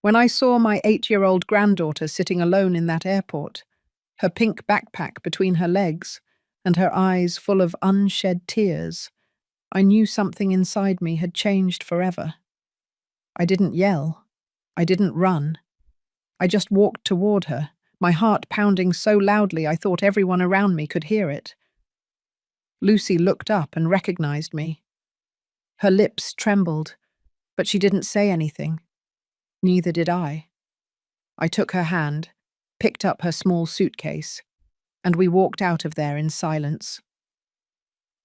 When I saw my 8-year-old granddaughter sitting alone in that airport, her pink backpack between her legs and her eyes full of unshed tears, I knew something inside me had changed forever. I didn't yell. I didn't run. I just walked toward her, my heart pounding so loudly I thought everyone around me could hear it. Lucy looked up and recognized me. Her lips trembled, but she didn't say anything. Neither did I. I took her hand, picked up her small suitcase, and we walked out of there in silence.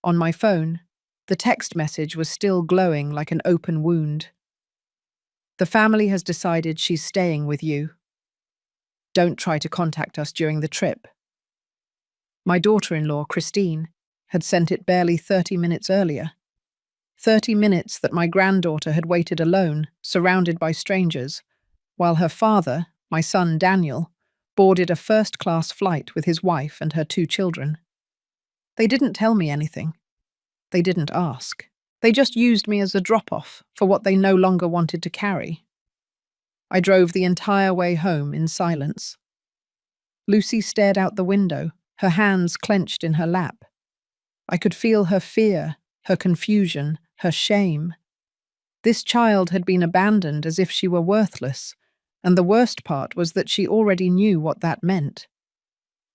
On my phone, the text message was still glowing like an open wound. The family has decided she's staying with you. Don't try to contact us during the trip. My daughter-in-law, Christine, had sent it barely 30 minutes earlier. 30 minutes that my granddaughter had waited alone, surrounded by strangers, while her father, my son Daniel, boarded a first-class flight with his wife and her 2 children. They didn't tell me anything. They didn't ask. They just used me as a drop-off for what they no longer wanted to carry. I drove the entire way home in silence. Lucy stared out the window, her hands clenched in her lap. I could feel her fear, her confusion, her shame. This child had been abandoned as if she were worthless, and the worst part was that she already knew what that meant.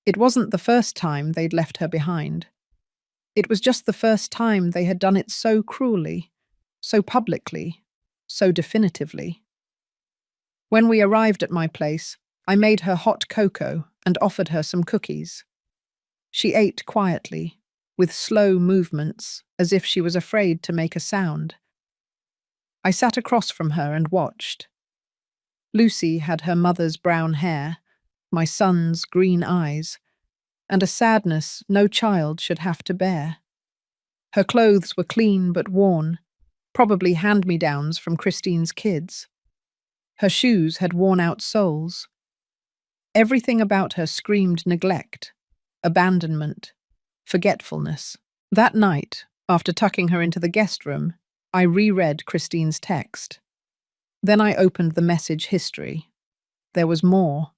It wasn't the first time they'd left her behind. It was just the first time they had done it so cruelly, so publicly, so definitively. When we arrived at my place, I made her hot cocoa and offered her some cookies. She ate quietly, with slow movements, as if she was afraid to make a sound. I sat across from her and watched. Lucy had her mother's brown hair, my son's green eyes, and a sadness no child should have to bear. Her clothes were clean but worn, probably hand-me-downs from Christine's kids. Her shoes had worn-out soles. Everything about her screamed neglect, abandonment, forgetfulness. That night, after tucking her into the guest room, I reread Christine's text. Then I opened the message history. There was more,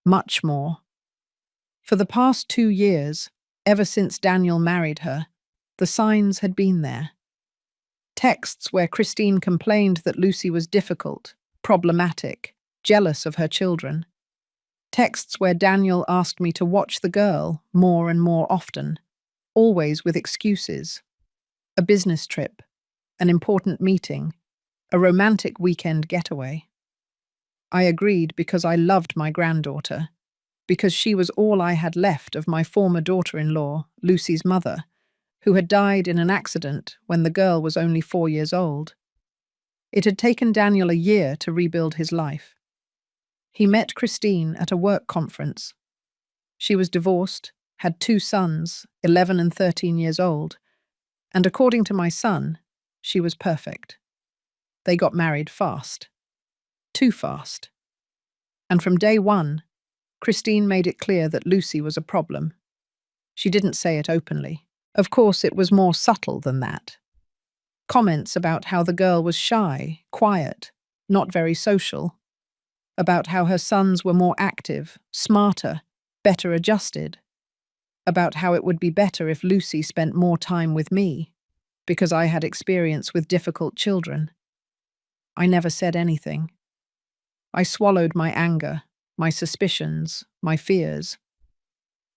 much more. For the past 2 years, ever since Daniel married her, the signs had been there. Texts where Christine complained that Lucy was difficult, problematic, jealous of her children. Texts where Daniel asked me to watch the girl more and more often, always with excuses. A business trip, an important meeting, a romantic weekend getaway. I agreed because I loved my granddaughter, because she was all I had left of my former daughter-in-law, Lucy's mother, who had died in an accident when the girl was only 4 years old. It had taken Daniel a year to rebuild his life. He met Christine at a work conference. She was divorced, had 2 sons, 11 and 13 years old, and according to my son, she was perfect. They got married fast. Too fast. And from day one, Christine made it clear that Lucy was a problem. She didn't say it openly. Of course, it was more subtle than that. Comments about how the girl was shy, quiet, not very social. About how her sons were more active, smarter, better adjusted. About how it would be better if Lucy spent more time with me, because I had experience with difficult children. I never said anything. I swallowed my anger, my suspicions, my fears.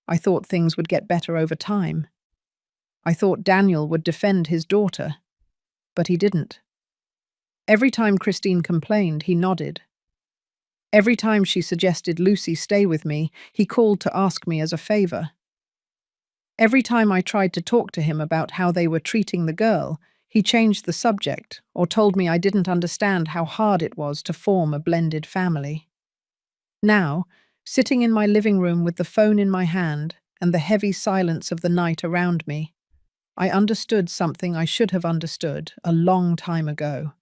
I thought things would get better over time. I thought Daniel would defend his daughter, but he didn't. Every time Christine complained, he nodded. Every time she suggested Lucy stay with me, he called to ask me as a favor. Every time I tried to talk to him about how they were treating the girl, he changed the subject or told me I didn't understand how hard it was to form a blended family. Now, sitting in my living room with the phone in my hand and the heavy silence of the night around me, I understood something I should have understood a long time ago.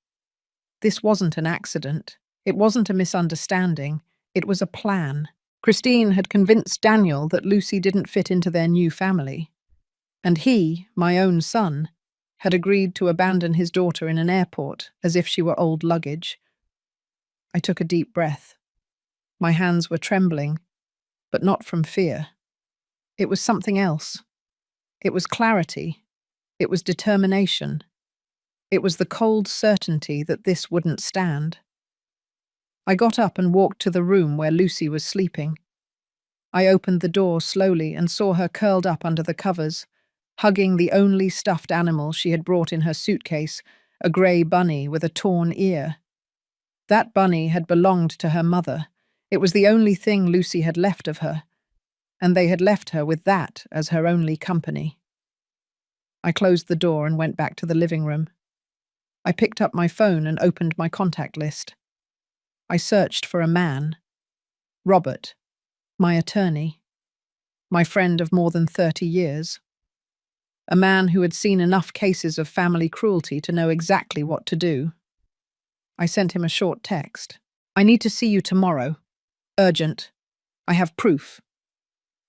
This wasn't an accident. It wasn't a misunderstanding. It was a plan. Christine had convinced Daniel that Lucy didn't fit into their new family. And he, my own son, had agreed to abandon his daughter in an airport as if she were old luggage. I took a deep breath. My hands were trembling, but not from fear. It was something else. It was clarity. It was determination. It was the cold certainty that this wouldn't stand. I got up and walked to the room where Lucy was sleeping. I opened the door slowly and saw her curled up under the covers, hugging the only stuffed animal she had brought in her suitcase, a grey bunny with a torn ear. That bunny had belonged to her mother. It was the only thing Lucy had left of her, and they had left her with that as her only company. I closed the door and went back to the living room. I picked up my phone and opened my contact list. I searched for a man. Robert, my attorney, my friend of more than 30 years. A man who had seen enough cases of family cruelty to know exactly what to do. I sent him a short text. I need to see you tomorrow. Urgent. I have proof.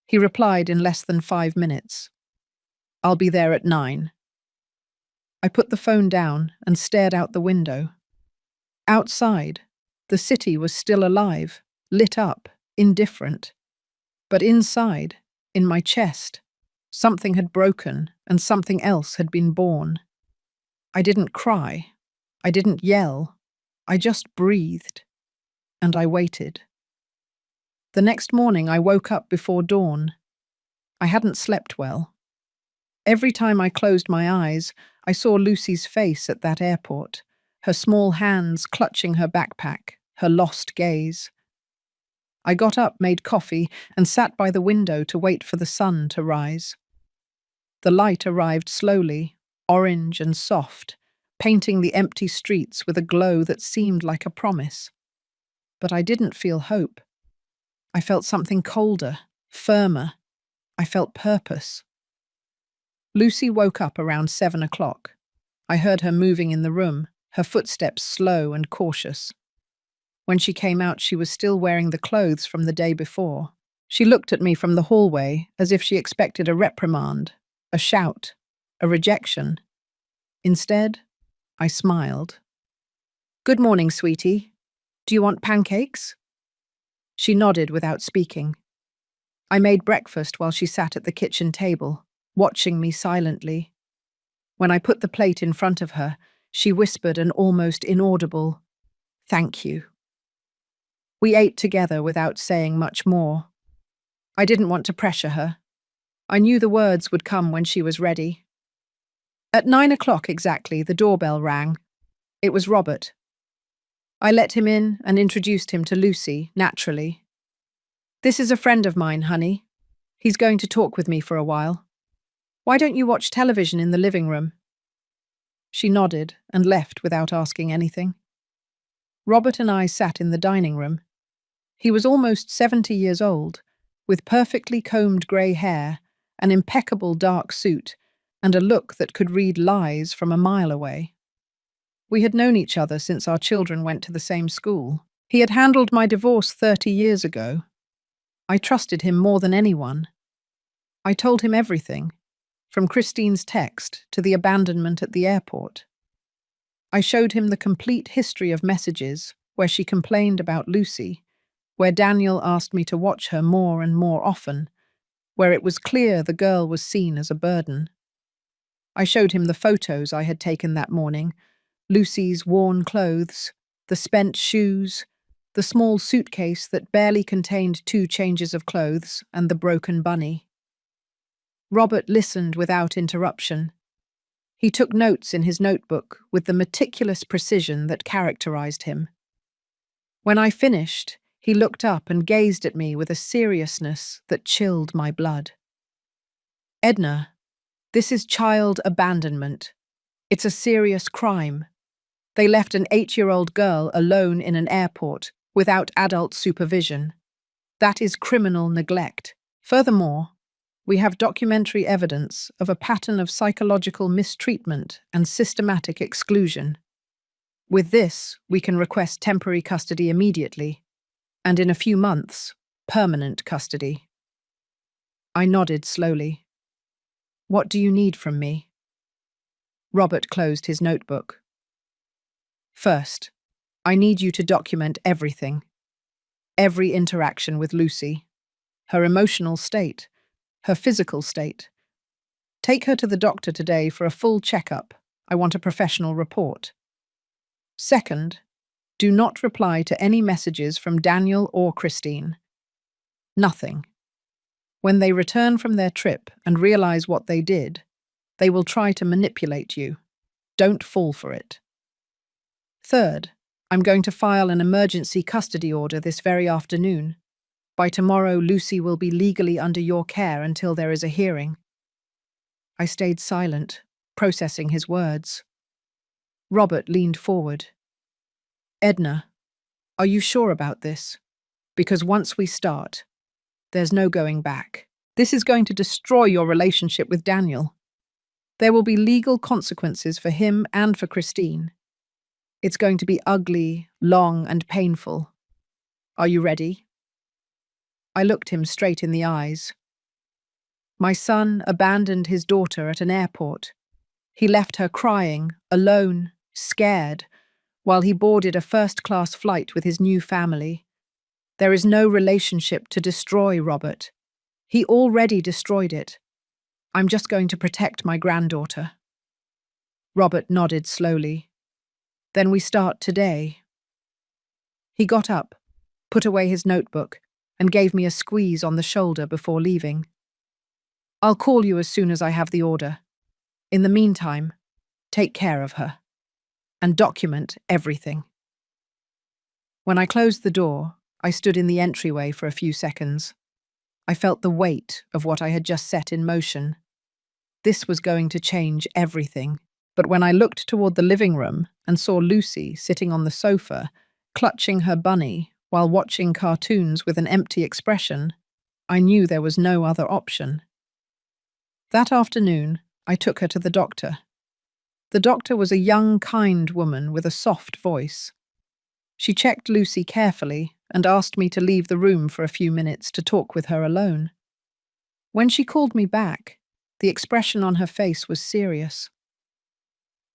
He replied in less than 5 minutes. I'll be there at 9. I put the phone down and stared out the window. Outside, the city was still alive, lit up, indifferent. But inside, in my chest, something had broken and something else had been born. I didn't cry. I didn't yell. I just breathed. And I waited. The next morning I woke up before dawn. I hadn't slept well. Every time I closed my eyes, I saw Lucy's face at that airport, her small hands clutching her backpack, her lost gaze. I got up, made coffee, and sat by the window to wait for the sun to rise. The light arrived slowly, orange and soft, painting the empty streets with a glow that seemed like a promise. But I didn't feel hope. I felt something colder, firmer. I felt purpose. Lucy woke up around 7 o'clock. I heard her moving in the room, her footsteps slow and cautious. When she came out, she was still wearing the clothes from the day before. She looked at me from the hallway as if she expected a reprimand, a shout, a rejection. Instead, I smiled. Good morning, sweetie. Do you want pancakes? She nodded without speaking. I made breakfast while she sat at the kitchen table, watching me silently. When I put the plate in front of her, she whispered an almost inaudible, "Thank you." We ate together without saying much more. I didn't want to pressure her. I knew the words would come when she was ready. At 9 o'clock exactly, the doorbell rang. It was Robert. I let him in and introduced him to Lucy, naturally. This is a friend of mine, honey. He's going to talk with me for a while. Why don't you watch television in the living room? She nodded and left without asking anything. Robert and I sat in the dining room. He was almost 70 years old, with perfectly combed grey hair, an impeccable dark suit, and a look that could read lies from a mile away. We had known each other since our children went to the same school. He had handled my divorce 30 years ago. I trusted him more than anyone. I told him everything, from Christine's text to the abandonment at the airport. I showed him the complete history of messages where she complained about Lucy, where Daniel asked me to watch her more and more often, where it was clear the girl was seen as a burden. I showed him the photos I had taken that morning, Lucy's worn clothes, the spent shoes, the small suitcase that barely contained 2 changes of clothes, and the broken bunny. Robert listened without interruption. He took notes in his notebook with the meticulous precision that characterized him. When I finished, he looked up and gazed at me with a seriousness that chilled my blood. Edna, this is child abandonment. It's a serious crime. They left an 8-year-old girl alone in an airport without adult supervision. That is criminal neglect. Furthermore, we have documentary evidence of a pattern of psychological mistreatment and systematic exclusion. With this, we can request temporary custody immediately, and in a few months, permanent custody. I nodded slowly. What do you need from me? Robert closed his notebook. First, I need you to document everything, every interaction with Lucy, her emotional state, her physical state. Take her to the doctor today for a full checkup. I want a professional report. Second, do not reply to any messages from Daniel or Christine. Nothing. When they return from their trip and realize what they did, they will try to manipulate you. Don't fall for it. Third, I'm going to file an emergency custody order this very afternoon. By tomorrow, Lucy will be legally under your care until there is a hearing. I stayed silent, processing his words. Robert leaned forward. Edna, are you sure about this? Because once we start, there's no going back. This is going to destroy your relationship with Daniel. There will be legal consequences for him and for Christine. It's going to be ugly, long, and painful. Are you ready? I looked him straight in the eyes. My son abandoned his daughter at an airport. He left her crying, alone, scared, while he boarded a first-class flight with his new family. There is no relationship to destroy, Robert. He already destroyed it. I'm just going to protect my granddaughter. Robert nodded slowly. Then we start today. He got up, put away his notebook, and gave me a squeeze on the shoulder before leaving. I'll call you as soon as I have the order. In the meantime, take care of her and document everything. When I closed the door, I stood in the entryway for a few seconds. I felt the weight of what I had just set in motion. This was going to change everything. But when I looked toward the living room and saw Lucy sitting on the sofa, clutching her bunny while watching cartoons with an empty expression, I knew there was no other option. That afternoon, I took her to the doctor. The doctor was a young, kind woman with a soft voice. She checked Lucy carefully and asked me to leave the room for a few minutes to talk with her alone. When she called me back, the expression on her face was serious.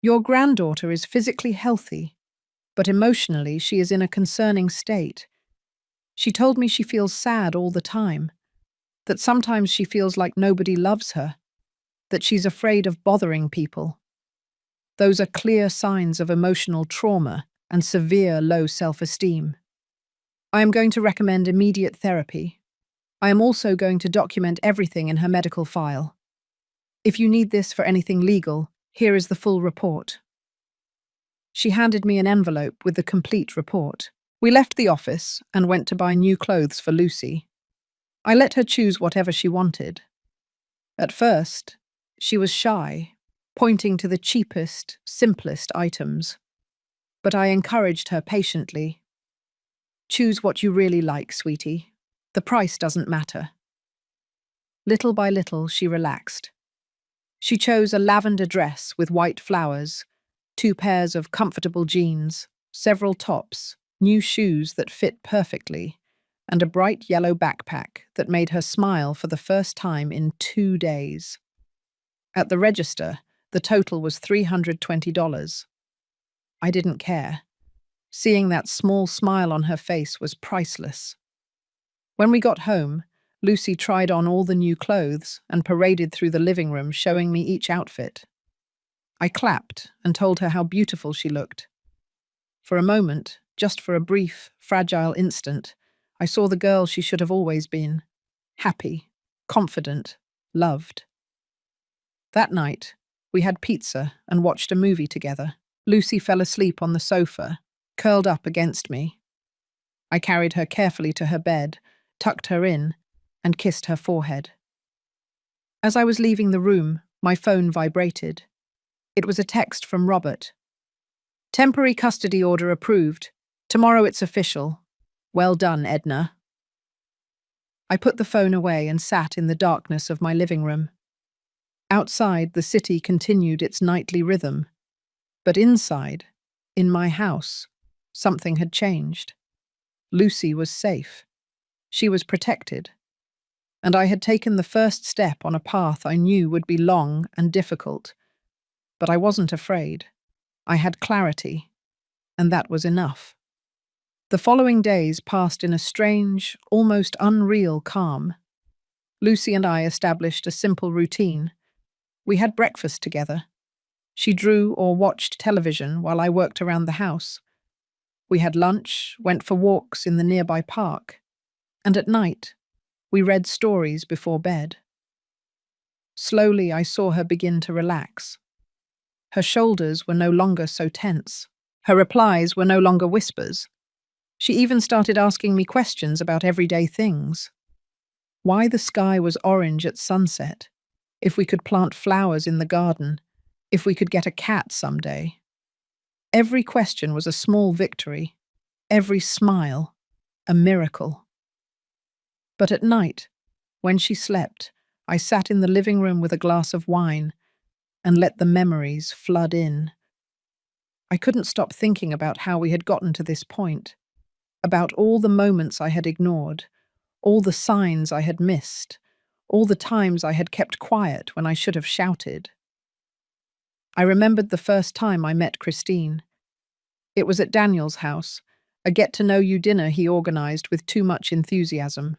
Your granddaughter is physically healthy, but emotionally she is in a concerning state. She told me she feels sad all the time, that sometimes she feels like nobody loves her, that she's afraid of bothering people. Those are clear signs of emotional trauma and severe low self-esteem. I am going to recommend immediate therapy. I am also going to document everything in her medical file. If you need this for anything legal, here is the full report. She handed me an envelope with the complete report. We left the office and went to buy new clothes for Lucy. I let her choose whatever she wanted. At first, she was shy, pointing to the cheapest, simplest items. But I encouraged her patiently. Choose what you really like, sweetie. The price doesn't matter. Little by little, she relaxed. She chose a lavender dress with white flowers, 2 pairs of comfortable jeans, several tops, new shoes that fit perfectly, and a bright yellow backpack that made her smile for the first time in 2 days. At the register, the total was $320. I didn't care. Seeing that small smile on her face was priceless. When we got home, Lucy tried on all the new clothes and paraded through the living room showing me each outfit. I clapped and told her how beautiful she looked. For a moment, just for a brief, fragile instant, I saw the girl she should have always been. Happy, confident, loved. That night, we had pizza and watched a movie together. Lucy fell asleep on the sofa, curled up against me. I carried her carefully to her bed, tucked her in, and kissed her forehead. As I was leaving the room, my phone vibrated. It was a text from Robert. Temporary custody order approved. Tomorrow it's official. Well done, Edna. I put the phone away and sat in the darkness of my living room. Outside, the city continued its nightly rhythm. But inside, in my house, something had changed. Lucy was safe. She was protected. And I had taken the first step on a path I knew would be long and difficult. But I wasn't afraid. I had clarity. and that was enough. The following days passed in a strange, almost unreal calm. Lucy and I established a simple routine. We had breakfast together. She drew or watched television while I worked around the house. We had lunch, went for walks in the nearby park, and at night, we read stories before bed. Slowly, I saw her begin to relax. Her shoulders were no longer so tense. Her replies were no longer whispers. She even started asking me questions about everyday things. Why the sky was orange at sunset, if we could plant flowers in the garden, if we could get a cat someday. Every question was a small victory, every smile, a miracle. But at night, when she slept, I sat in the living room with a glass of wine and let the memories flood in. I couldn't stop thinking about how we had gotten to this point, about all the moments I had ignored, all the signs I had missed, all the times I had kept quiet when I should have shouted. I remembered the first time I met Christine. It was at Daniel's house, a get-to-know-you dinner he organized with too much enthusiasm.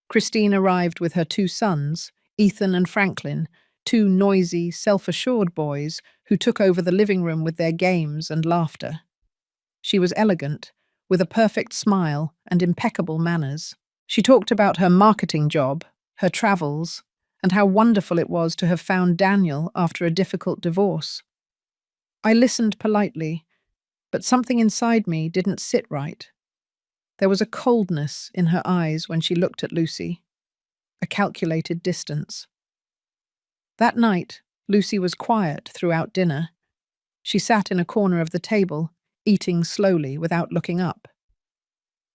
Christine arrived with her two sons, Ethan and Franklin, two noisy, self-assured boys who took over the living room with their games and laughter. She was elegant, with a perfect smile and impeccable manners. She talked about her marketing job, her travels, and how wonderful it was to have found Daniel after a difficult divorce. I listened politely, but something inside me didn't sit right. There was a coldness in her eyes when she looked at Lucy, a calculated distance. That night, Lucy was quiet throughout dinner. She sat in a corner of the table, eating slowly without looking up.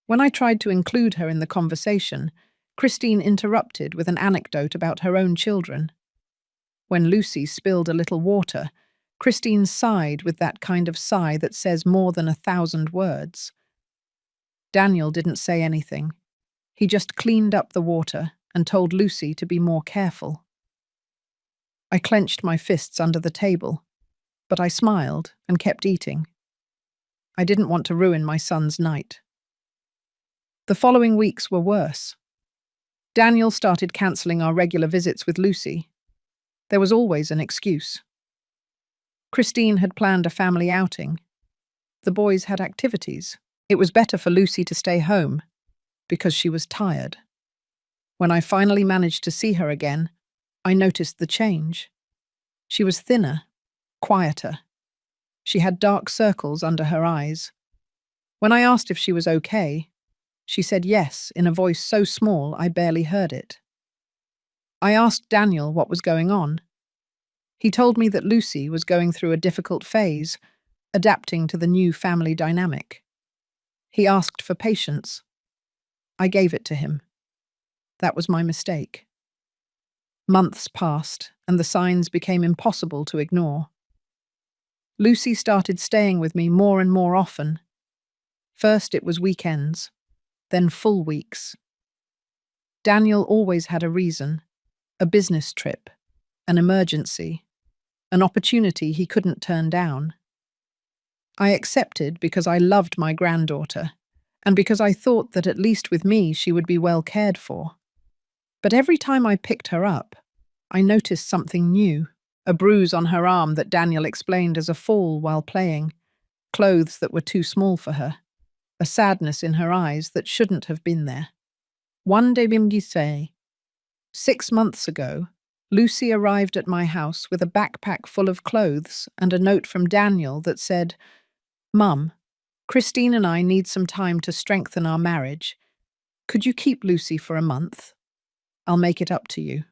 When I tried to include her in the conversation, Christine interrupted with an anecdote about her own children. When Lucy spilled a little water, Christine sighed with that kind of sigh that says more than 1,000 words. Daniel didn't say anything. He just cleaned up the water and told Lucy to be more careful. I clenched my fists under the table, but I smiled and kept eating. I didn't want to ruin my son's night. The following weeks were worse. Daniel started cancelling our regular visits with Lucy. There was always an excuse. Christine had planned a family outing. The boys had activities. It was better for Lucy to stay home, because she was tired. When I finally managed to see her again, I noticed the change. She was thinner, quieter. She had dark circles under her eyes. When I asked if she was okay, she said yes in a voice so small I barely heard it. I asked Daniel what was going on. He told me that Lucy was going through a difficult phase, adapting to the new family dynamic. He asked for patience. I gave it to him. That was my mistake. Months passed, and the signs became impossible to ignore. Lucy started staying with me more and more often. First it was weekends, then full weeks. Daniel always had a reason, a business trip, an emergency, an opportunity he couldn't turn down. I accepted because I loved my granddaughter, and because I thought that at least with me she would be well cared for. But every time I picked her up, I noticed something new, a bruise on her arm that Daniel explained as a fall while playing, clothes that were too small for her, a sadness in her eyes that shouldn't have been there. One day bimgise, 6 months ago, Lucy arrived at my house with a backpack full of clothes and a note from Daniel that said, "Mum, Christine and I need some time to strengthen our marriage. Could you keep Lucy for a month? I'll make it up to you."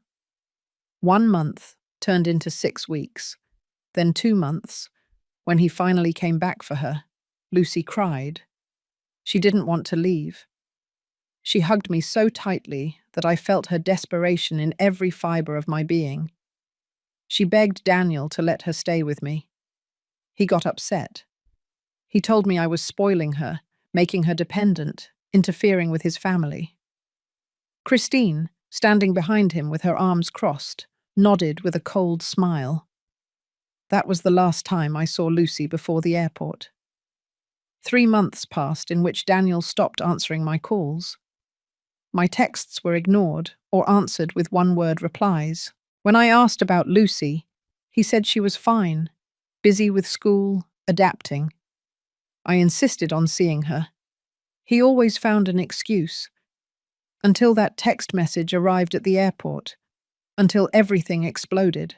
1 month turned into 6 weeks, then 2 months. When he finally came back for her, Lucy cried. She didn't want to leave. She hugged me so tightly that I felt her desperation in every fibre of my being. She begged Daniel to let her stay with me. He got upset. He told me I was spoiling her, making her dependent, interfering with his family. Christine, standing behind him with her arms crossed, nodded with a cold smile. That was the last time I saw Lucy before the airport. 3 months passed in which Daniel stopped answering my calls. My texts were ignored or answered with one-word replies. When I asked about Lucy, he said she was fine, busy with school, adapting. I insisted on seeing her. He always found an excuse, until that text message arrived at the airport, until everything exploded.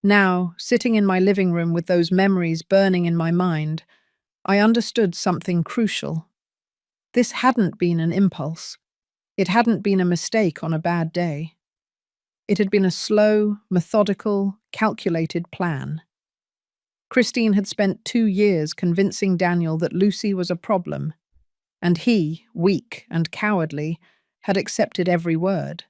Now, sitting in my living room with those memories burning in my mind, I understood something crucial. This hadn't been an impulse. It hadn't been a mistake on a bad day. It had been a slow, methodical, calculated plan. Christine had spent 2 years convincing Daniel that Lucy was a problem, and he, weak and cowardly, had accepted every word.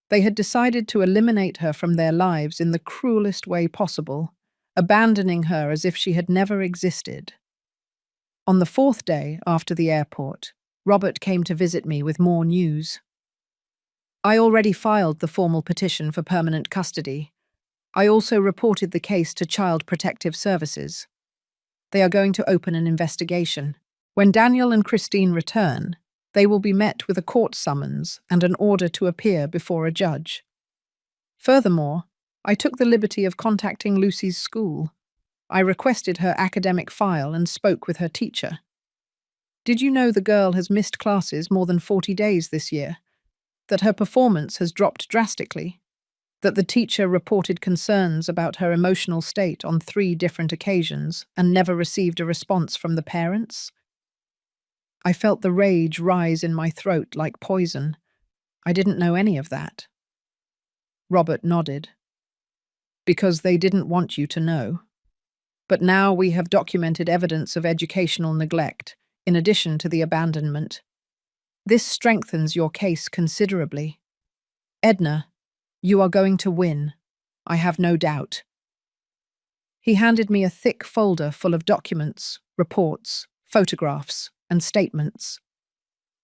They had decided to eliminate her from their lives in the cruelest way possible, abandoning her as if she had never existed. On the 4th day after the airport, Robert came to visit me with more news. I already filed the formal petition for permanent custody. I also reported the case to Child Protective Services. They are going to open an investigation. When Daniel and Christine return, they will be met with a court summons and an order to appear before a judge. Furthermore, I took the liberty of contacting Lucy's school. I requested her academic file and spoke with her teacher. Did you know the girl has missed classes more than 40 days this year? That her performance has dropped drastically? That the teacher reported concerns about her emotional state on 3 different occasions and never received a response from the parents? I felt the rage rise in my throat like poison. I didn't know any of that. Robert nodded. Because they didn't want you to know. But now we have documented evidence of educational neglect, in addition to the abandonment. This strengthens your case considerably. Edna, you are going to win. I have no doubt. He handed me a thick folder full of documents, reports, photographs, and statements.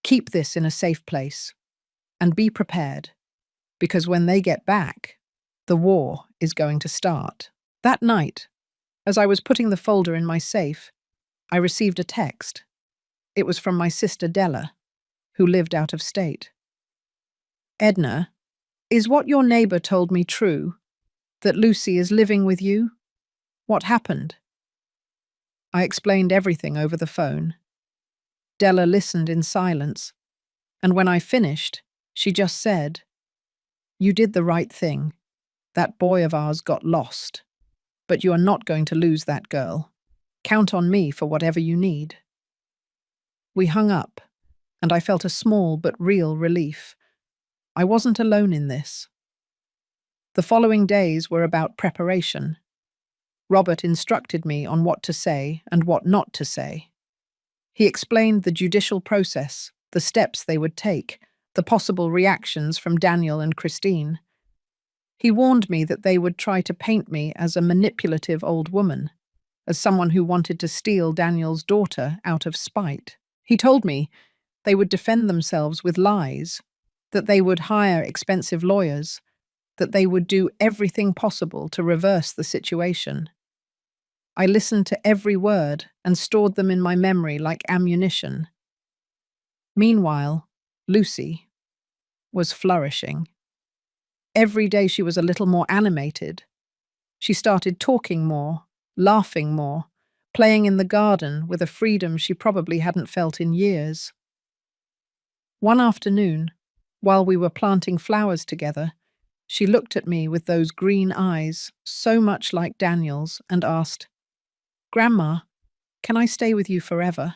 Keep this in a safe place, and be prepared, because when they get back, the war is going to start. That night, as I was putting the folder in my safe, I received a text. It was from my sister Della, who lived out of state. Edna, is what your neighbor told me true, that Lucy is living with you? What happened? I explained everything over the phone. Della listened in silence, and when I finished, she just said, "You did the right thing. That boy of ours got lost. But you are not going to lose that girl. Count on me for whatever you need." We hung up, and I felt a small but real relief. I wasn't alone in this. The following days were about preparation. Robert instructed me on what to say and what not to say. He explained the judicial process, the steps they would take, the possible reactions from Daniel and Christine. He warned me that they would try to paint me as a manipulative old woman, as someone who wanted to steal Daniel's daughter out of spite. He told me they would defend themselves with lies, that they would hire expensive lawyers, that they would do everything possible to reverse the situation. I listened to every word and stored them in my memory like ammunition. Meanwhile, Lucy was flourishing. Every day she was a little more animated. She started talking more, laughing more, playing in the garden with a freedom she probably hadn't felt in years. One afternoon, while we were planting flowers together, she looked at me with those green eyes, so much like Daniel's, and asked, "Grandma, can I stay with you forever?"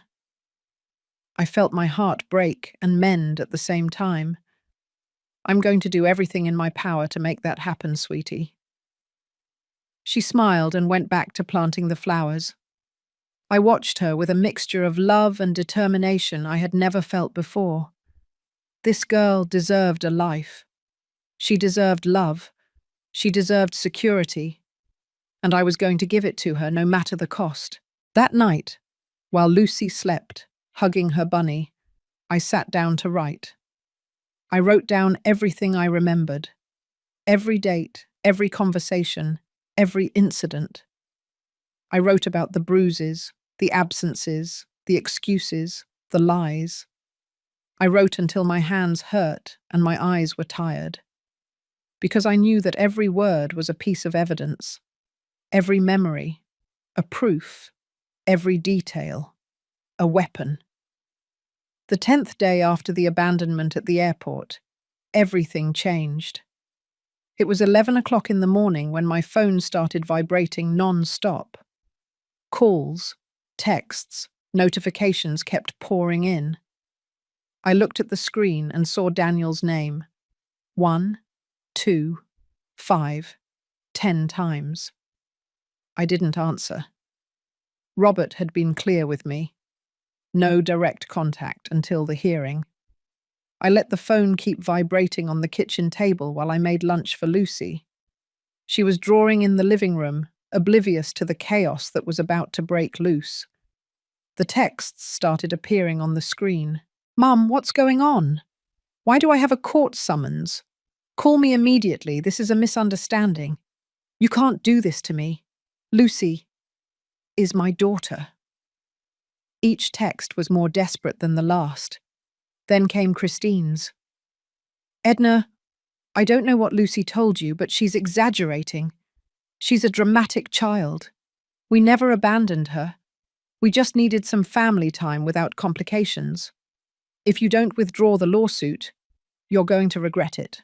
I felt my heart break and mend at the same time. "I'm going to do everything in my power to make that happen, sweetie." She smiled and went back to planting the flowers. I watched her with a mixture of love and determination I had never felt before. This girl deserved a life. She deserved love. She deserved security. And I was going to give it to her no matter the cost. That night, while Lucy slept, hugging her bunny, I sat down to write. I wrote down everything I remembered. Every date, every conversation, every incident. I wrote about the bruises, The absences, the excuses, the lies. I wrote until my hands hurt and my eyes were tired, because I knew that every word was a piece of evidence, every memory, a proof, every detail, a weapon. The 10th day after the abandonment at the airport, everything changed. It was 11 o'clock in the morning when my phone started vibrating non-stop. Calls, texts, notifications kept pouring in. I looked at the screen and saw Daniel's name. 1, 2, 5, 10 times. I didn't answer. Robert had been clear with me. No direct contact until the hearing. I let the phone keep vibrating on the kitchen table while I made lunch for Lucy. She was drawing in the living room, oblivious to the chaos that was about to break loose. The texts started appearing on the screen. "Mum, what's going on? Why do I have a court summons? Call me immediately. This is a misunderstanding. You can't do this to me. Lucy is my daughter." Each text was more desperate than the last. Then came Christine's. "Edna, I don't know what Lucy told you, but she's exaggerating. She's a dramatic child. We never abandoned her. We just needed some family time without complications. If you don't withdraw the lawsuit, you're going to regret it."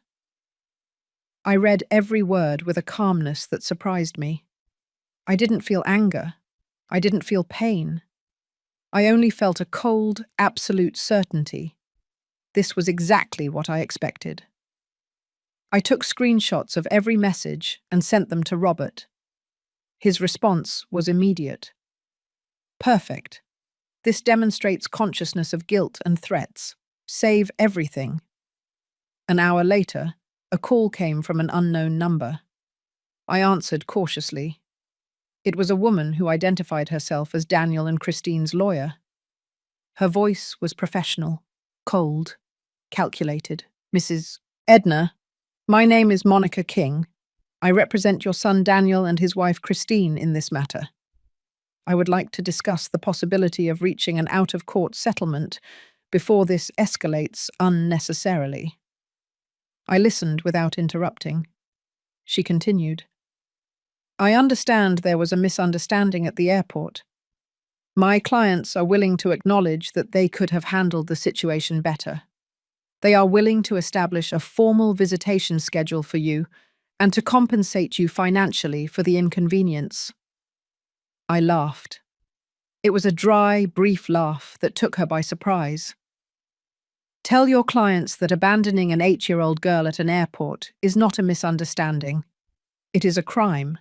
I read every word with a calmness that surprised me. I didn't feel anger. I didn't feel pain. I only felt a cold, absolute certainty. This was exactly what I expected. I took screenshots of every message and sent them to Robert. His response was immediate. "Perfect. This demonstrates consciousness of guilt and threats. Save everything." An hour later, a call came from an unknown number. I answered cautiously. It was a woman who identified herself as Daniel and Christine's lawyer. Her voice was professional, cold, calculated. "Mrs. Edna, my name is Monica King. I represent your son Daniel and his wife Christine in this matter. I would like to discuss the possibility of reaching an out-of-court settlement before this escalates unnecessarily." I listened without interrupting. She continued. "I understand there was a misunderstanding at the airport. My clients are willing to acknowledge that they could have handled the situation better. They are willing to establish a formal visitation schedule for you and to compensate you financially for the inconvenience." I laughed. It was a dry, brief laugh that took her by surprise. "Tell your clients that abandoning an 8-year-old girl at an airport is not a misunderstanding. It is a crime,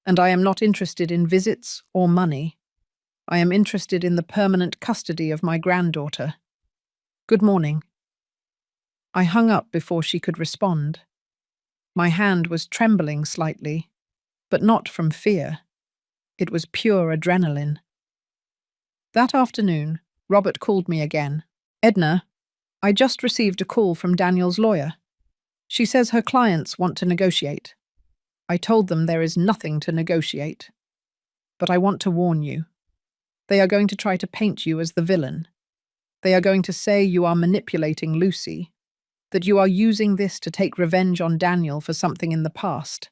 and I am not interested in visits or money. I am interested in the permanent custody of my granddaughter. Good morning." I hung up before she could respond. My hand was trembling slightly, but not from fear. It was pure adrenaline. That afternoon, Robert called me again. "Edna, I just received a call from Daniel's lawyer. She says her clients want to negotiate. I told them there is nothing to negotiate. But I want to warn you. They are going to try to paint you as the villain. They are going to say you are manipulating Lucy, that you are using this to take revenge on Daniel for something in the past,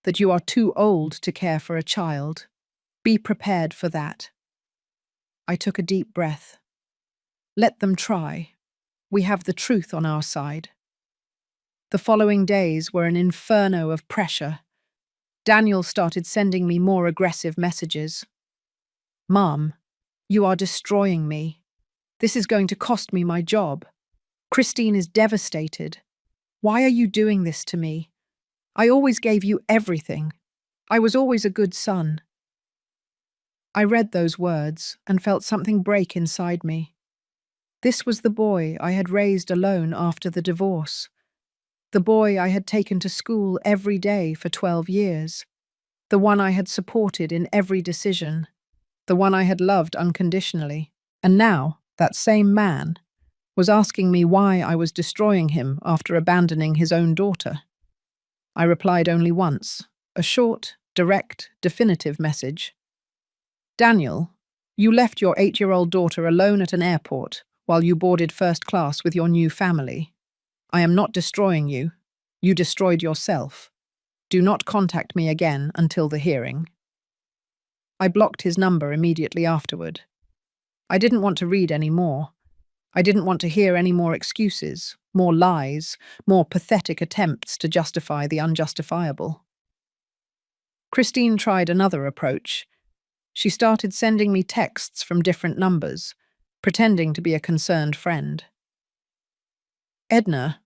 that you are too old to care for a child. Be prepared for that." I took a deep breath. Let them try. We have the truth on our side. The following days were an inferno of pressure. Daniel started sending me more aggressive messages. "Mom, you are destroying me. This is going to cost me my job. Christine is devastated. Why are you doing this to me? I always gave you everything. I was always a good son." I read those words and felt something break inside me. This was the boy I had raised alone after the divorce. The boy I had taken to school every day for 12 years. The one I had supported in every decision. The one I had loved unconditionally. And now, that same man was asking me why I was destroying him after abandoning his own daughter. I replied only once, a short, direct, definitive message. "Daniel, You left your 8-year-old daughter alone at an airport while you boarded first class with your new family. I am not destroying you. You destroyed yourself. Do not contact me again until the hearing. I blocked his number immediately afterward. I didn't want to read any more. I didn't want to hear any more excuses, more lies, more pathetic attempts to justify the unjustifiable. Christine tried another approach. She started sending me texts from different numbers, pretending to be a concerned friend. Edna,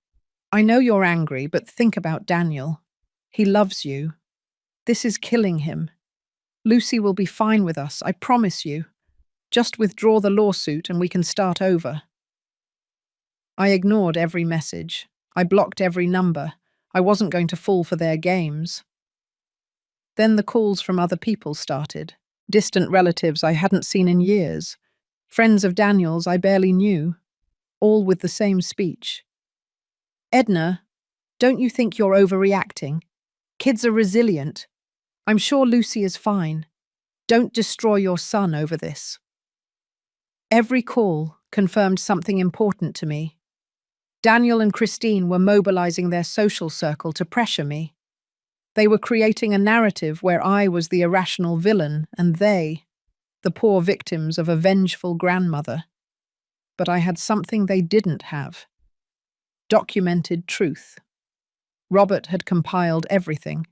I know you're angry, but think about Daniel. He loves you. This is killing him. Lucy will be fine with us, I promise you. Just withdraw the lawsuit and we can start over. I ignored every message. I blocked every number. I wasn't going to fall for their games. Then the calls from other people started. Distant relatives I hadn't seen in years. Friends of Daniel's I barely knew. All with the same speech. Edna, don't you think you're overreacting? Kids are resilient. I'm sure Lucy is fine. Don't destroy your son over this. Every call confirmed something important to me. Daniel and Christine were mobilizing their social circle to pressure me. They were creating a narrative where I was the irrational villain and they, the poor victims of a vengeful grandmother. But I had something they didn't have. Documented truth. Robert had compiled everything.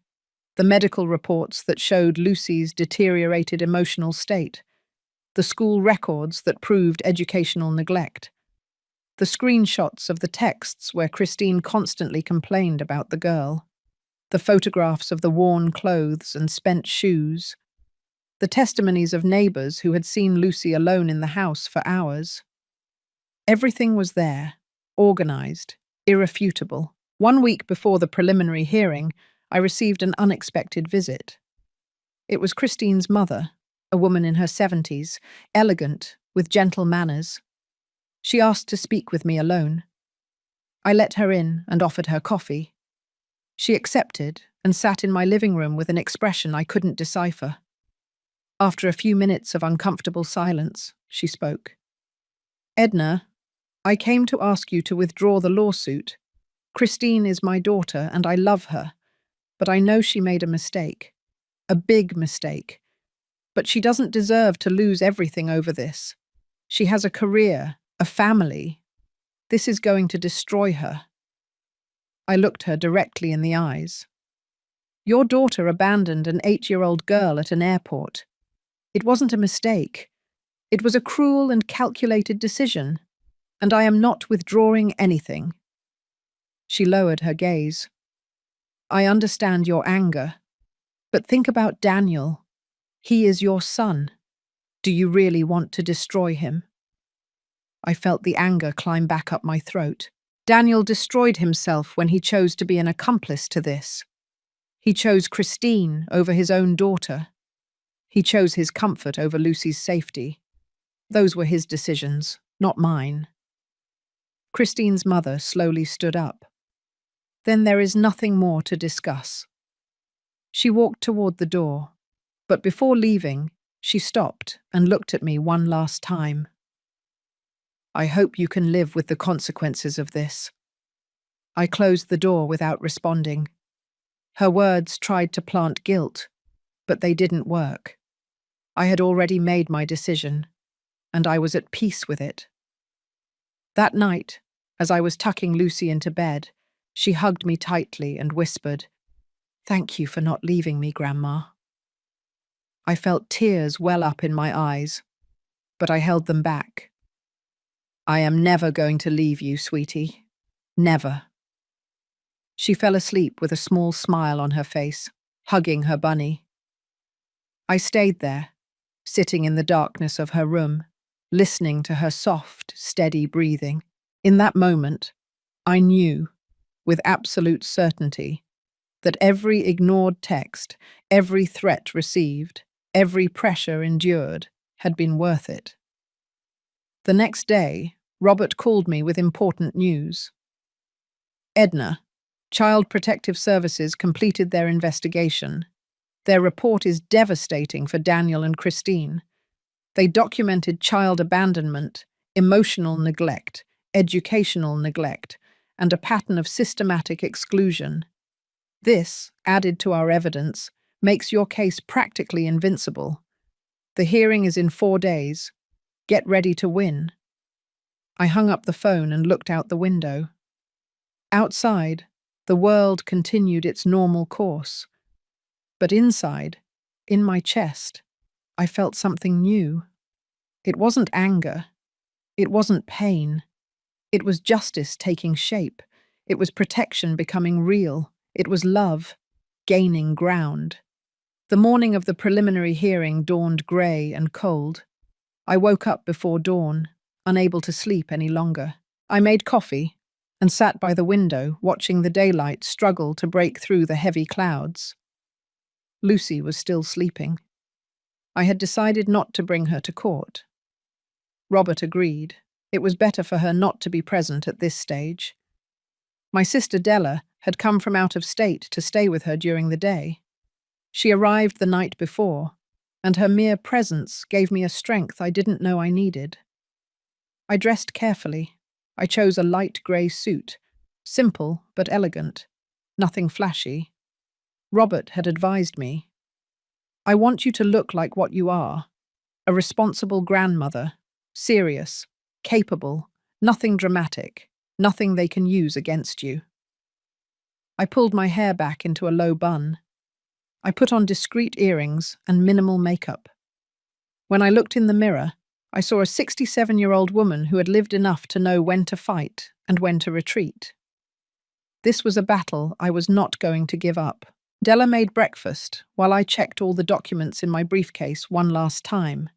The medical reports that showed Lucy's deteriorated emotional state. The school records that proved educational neglect. The screenshots of the texts where Christine constantly complained about the girl. The photographs of the worn clothes and spent shoes. The testimonies of neighbors who had seen Lucy alone in the house for hours. Everything was there, organized, irrefutable. 1 week before the preliminary hearing, I received an unexpected visit. It was Christine's mother, a woman in her 70s, elegant, with gentle manners. She asked to speak with me alone. I let her in and offered her coffee. She accepted and sat in my living room with an expression I couldn't decipher. After a few minutes of uncomfortable silence, she spoke. Edna, I came to ask you to withdraw the lawsuit. Christine is my daughter and I love her, but I know she made a mistake. A big mistake. But she doesn't deserve to lose everything over this. She has a career, a family. This is going to destroy her. I looked her directly in the eyes. Your daughter abandoned an 8-year-old girl at an airport. It wasn't a mistake. It was a cruel and calculated decision, and I am not withdrawing anything. She lowered her gaze. I understand your anger, but think about Daniel. He is your son. Do you really want to destroy him? I felt the anger climb back up my throat. Daniel destroyed himself when he chose to be an accomplice to this. He chose Christine over his own daughter. He chose his comfort over Lucy's safety. Those were his decisions, not mine. Christine's mother slowly stood up. Then there is nothing more to discuss. She walked toward the door, but before leaving, she stopped and looked at me one last time. I hope you can live with the consequences of this. I closed the door without responding. Her words tried to plant guilt, but they didn't work. I had already made my decision, and I was at peace with it. That night, as I was tucking Lucy into bed, she hugged me tightly and whispered, "Thank you for not leaving me, Grandma." I felt tears well up in my eyes, but I held them back. I am never going to leave you, sweetie. Never. She fell asleep with a small smile on her face, hugging her bunny. I stayed there, sitting in the darkness of her room, listening to her soft, steady breathing. In that moment, I knew, with absolute certainty, that every ignored text, every threat received, every pressure endured had been worth it. The next day, Robert called me with important news. Edna, Child Protective Services completed their investigation. Their report is devastating for Daniel and Christine. They documented child abandonment, emotional neglect, educational neglect, and a pattern of systematic exclusion. This, added to our evidence, makes your case practically invincible. The hearing is in 4 days. Get ready to win. I hung up the phone and looked out the window. Outside, the world continued its normal course. But inside, in my chest, I felt something new. It wasn't anger. It wasn't pain. It was justice taking shape. It was protection becoming real. It was love gaining ground. The morning of the preliminary hearing dawned grey and cold. I woke up before dawn, unable to sleep any longer. I made coffee and sat by the window, watching the daylight struggle to break through the heavy clouds. Lucy was still sleeping. I had decided not to bring her to court. Robert agreed. It was better for her not to be present at this stage. My sister Della had come from out of state to stay with her during the day. She arrived the night before, and her mere presence gave me a strength I didn't know I needed. I dressed carefully. I chose a light grey suit, simple but elegant, nothing flashy. Robert had advised me, "I want you to look like what you are, a responsible grandmother, serious, capable, nothing dramatic, nothing they can use against you." I pulled my hair back into a low bun. I put on discreet earrings and minimal makeup. When I looked in the mirror, I saw a 67-year-old woman who had lived enough to know when to fight and when to retreat. This was a battle I was not going to give up. Della made breakfast while I checked all the documents in my briefcase one last time.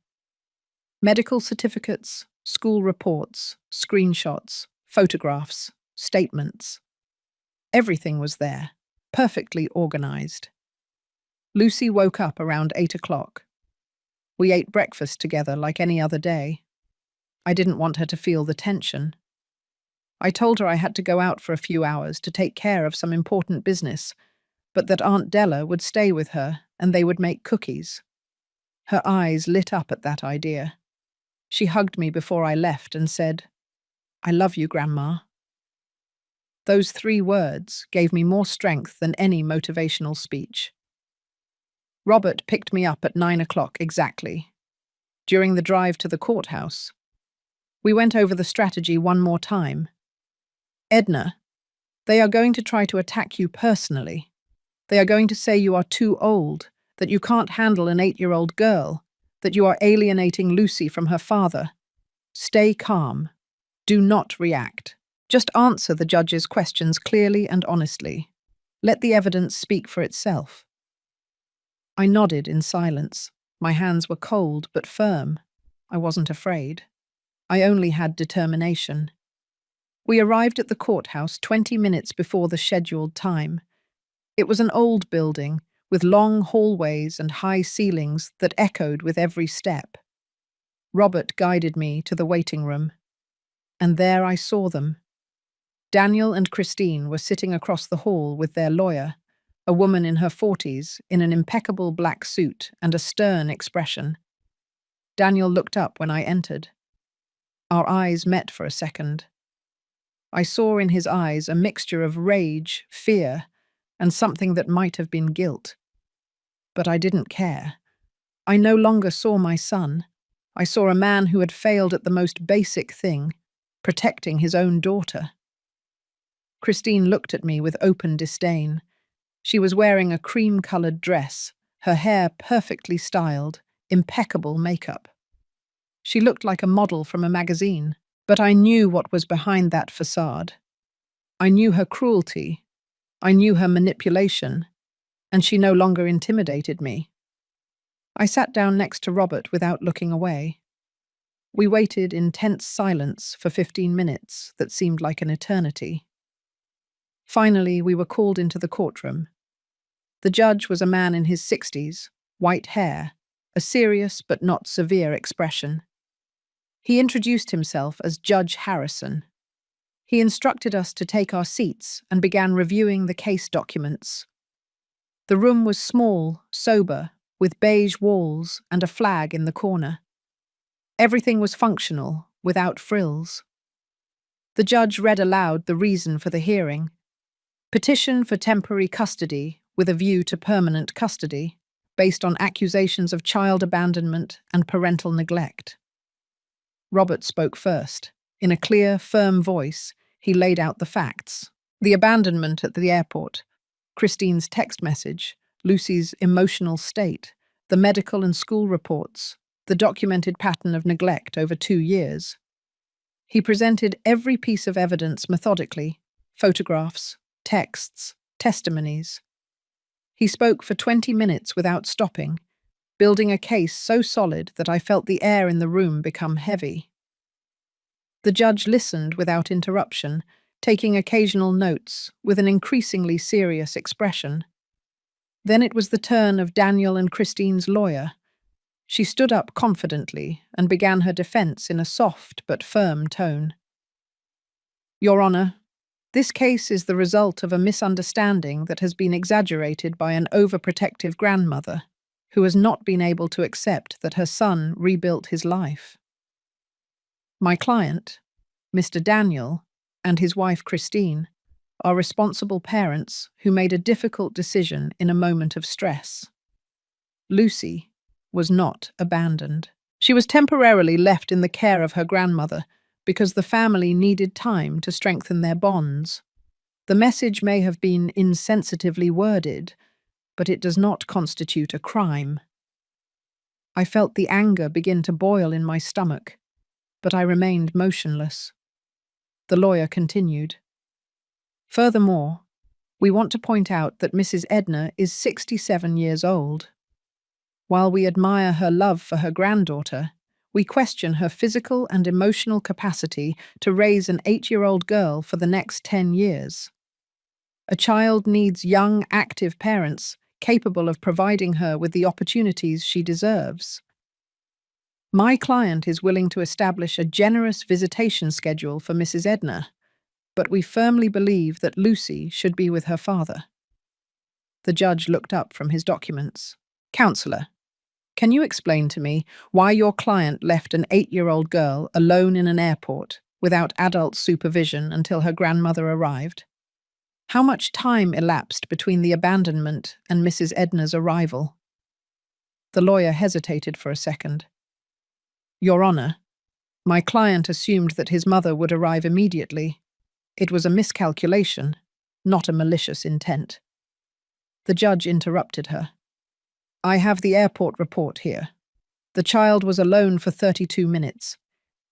Medical certificates, school reports, screenshots, photographs, statements. Everything was there, perfectly organized. Lucy woke up around 8 o'clock. We ate breakfast together like any other day. I didn't want her to feel the tension. I told her I had to go out for a few hours to take care of some important business, but that Aunt Della would stay with her and they would make cookies. Her eyes lit up at that idea. She hugged me before I left and said, "I love you, Grandma." Those 3 words gave me more strength than any motivational speech. Robert picked me up at 9 o'clock exactly, during the drive to the courthouse. We went over the strategy one more time. "Edna, they are going to try to attack you personally. They are going to say you are too old, that you can't handle an 8-year-old girl, that you are alienating Lucy from her father. Stay calm. Do not react. Just answer the judge's questions clearly and honestly. Let the evidence speak for itself." I nodded in silence. My hands were cold but firm. I wasn't afraid. I only had determination. We arrived at the courthouse 20 minutes before the scheduled time. It was an old building with long hallways and high ceilings that echoed with every step. Robert guided me to the waiting room. And there I saw them. Daniel and Christine were sitting across the hall with their lawyer, a woman in her 40s in an impeccable black suit and a stern expression. Daniel looked up when I entered. Our eyes met for a second. I saw in his eyes a mixture of rage, fear, and something that might have been guilt. But I didn't care. I no longer saw my son. I saw a man who had failed at the most basic thing, protecting his own daughter. Christine looked at me with open disdain. She was wearing a cream-colored dress, her hair perfectly styled, impeccable makeup. She looked like a model from a magazine, but I knew what was behind that facade. I knew her cruelty. I knew her manipulation, and she no longer intimidated me. I sat down next to Robert without looking away. We waited in tense silence for 15 minutes that seemed like an eternity. Finally, we were called into the courtroom. The judge was a man in his 60s, white hair, a serious but not severe expression. He introduced himself as Judge Harrison. He instructed us to take our seats and began reviewing the case documents. The room was small, sober, with beige walls and a flag in the corner. Everything was functional, without frills. The judge read aloud the reason for the hearing. Petition for temporary custody with a view to permanent custody, based on accusations of child abandonment and parental neglect. Robert spoke first. In a clear, firm voice, he laid out the facts. The abandonment at the airport, Christine's text message, Lucy's emotional state, the medical and school reports, the documented pattern of neglect over 2 years. He presented every piece of evidence methodically, photographs, texts, testimonies. He spoke for 20 minutes without stopping, building a case so solid that I felt the air in the room become heavy. The judge listened without interruption, taking occasional notes with an increasingly serious expression. Then it was the turn of Daniel and Christine's lawyer. She stood up confidently and began her defense in a soft but firm tone. Your Honor, this case is the result of a misunderstanding that has been exaggerated by an overprotective grandmother who has not been able to accept that her son rebuilt his life. My client, Mr. Daniel, and his wife Christine, are responsible parents who made a difficult decision in a moment of stress. Lucy was not abandoned. She was temporarily left in the care of her grandmother because the family needed time to strengthen their bonds. The message may have been insensitively worded, but it does not constitute a crime. I felt the anger begin to boil in my stomach, but I remained motionless. The lawyer continued. Furthermore, we want to point out that Mrs. Edna is 67 years old. While we admire her love for her granddaughter, we question her physical and emotional capacity to raise an 8-year-old girl for the next 10 years. A child needs young, active parents capable of providing her with the opportunities she deserves. My client is willing to establish a generous visitation schedule for Mrs. Edna, but we firmly believe that Lucy should be with her father. The judge looked up from his documents. Counselor, can you explain to me why your client left an 8-year-old girl alone in an airport without adult supervision until her grandmother arrived? How much time elapsed between the abandonment and Mrs. Edna's arrival? The lawyer hesitated for a second. Your Honor, my client assumed that his mother would arrive immediately. It was a miscalculation, not a malicious intent. The judge interrupted her. I have the airport report here. The child was alone for 32 minutes.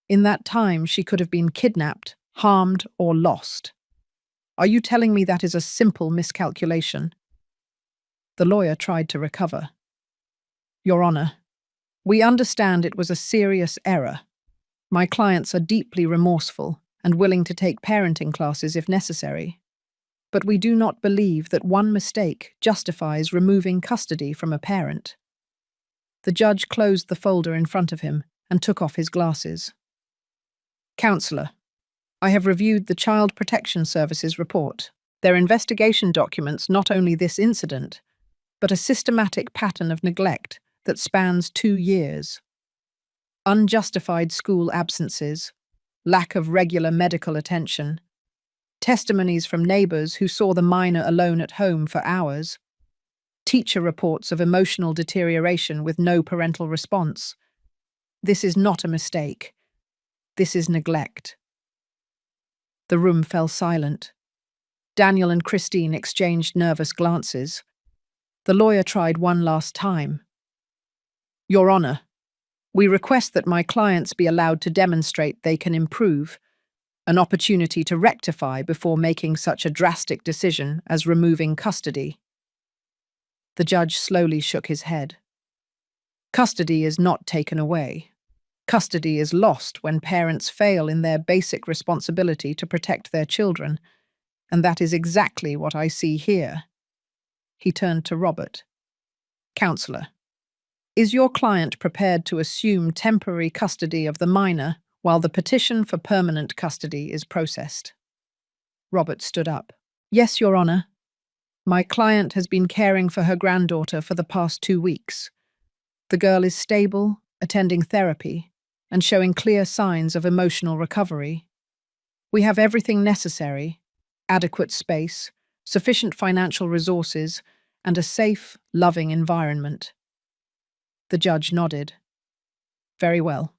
In that time, she could have been kidnapped, harmed, or lost. Are you telling me that is a simple miscalculation? The lawyer tried to recover. Your Honor, we understand it was a serious error. My clients are deeply remorseful and willing to take parenting classes if necessary. But we do not believe that one mistake justifies removing custody from a parent. The judge closed the folder in front of him and took off his glasses. Counselor, I have reviewed the Child Protection Services report. Their investigation documents not only this incident, but a systematic pattern of neglect that spans 2 years. Unjustified school absences, lack of regular medical attention, testimonies from neighbors who saw the minor alone at home for hours, teacher reports of emotional deterioration with no parental response. This is not a mistake. This is neglect. The room fell silent. Daniel and Christine exchanged nervous glances. The lawyer tried one last time. Your Honor, we request that my clients be allowed to demonstrate they can improve, an opportunity to rectify before making such a drastic decision as removing custody. The judge slowly shook his head. Custody is not taken away. Custody is lost when parents fail in their basic responsibility to protect their children, and that is exactly what I see here. He turned to Robert. Counselor, is your client prepared to assume temporary custody of the minor while the petition for permanent custody is processed? Robert stood up. Yes, Your Honor. My client has been caring for her granddaughter for the past 2 weeks. The girl is stable, attending therapy, and showing clear signs of emotional recovery. We have everything necessary: adequate space, sufficient financial resources, and a safe, loving environment. The judge nodded. Very well.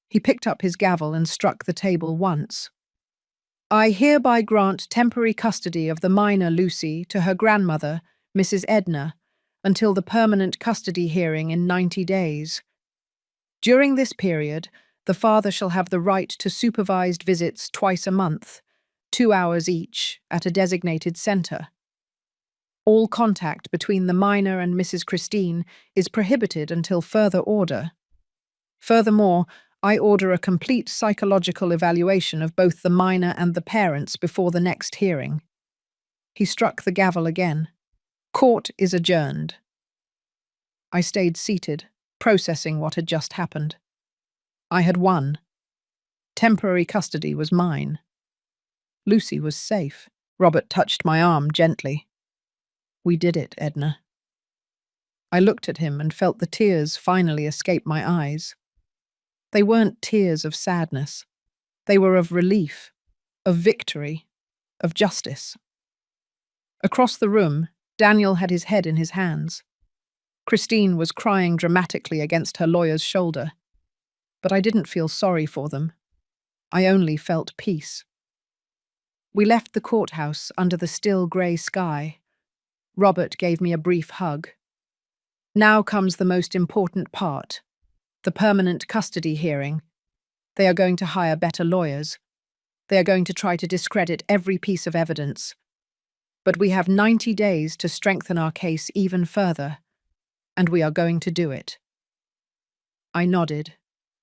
He picked up his gavel and struck the table once. I hereby grant temporary custody of the minor Lucy to her grandmother, Mrs. Edna, until the permanent custody hearing in 90 days. During this period, the father shall have the right to supervised visits twice a month, 2 hours each, at a designated centre. All contact between the minor and Mrs. Christine is prohibited until further order. Furthermore, I order a complete psychological evaluation of both the minor and the parents before the next hearing. He struck the gavel again. Court is adjourned. I stayed seated, processing what had just happened. I had won. Temporary custody was mine. Lucy was safe. Robert touched my arm gently. We did it, Edna. I looked at him and felt the tears finally escape my eyes. They weren't tears of sadness. They were of relief, of victory, of justice. Across the room, Daniel had his head in his hands. Christine was crying dramatically against her lawyer's shoulder. But I didn't feel sorry for them. I only felt peace. We left the courthouse under the still grey sky. Robert gave me a brief hug. Now comes the most important part. The permanent custody hearing. They are going to hire better lawyers. They are going to try to discredit every piece of evidence. But we have 90 days to strengthen our case even further, and we are going to do it. I nodded,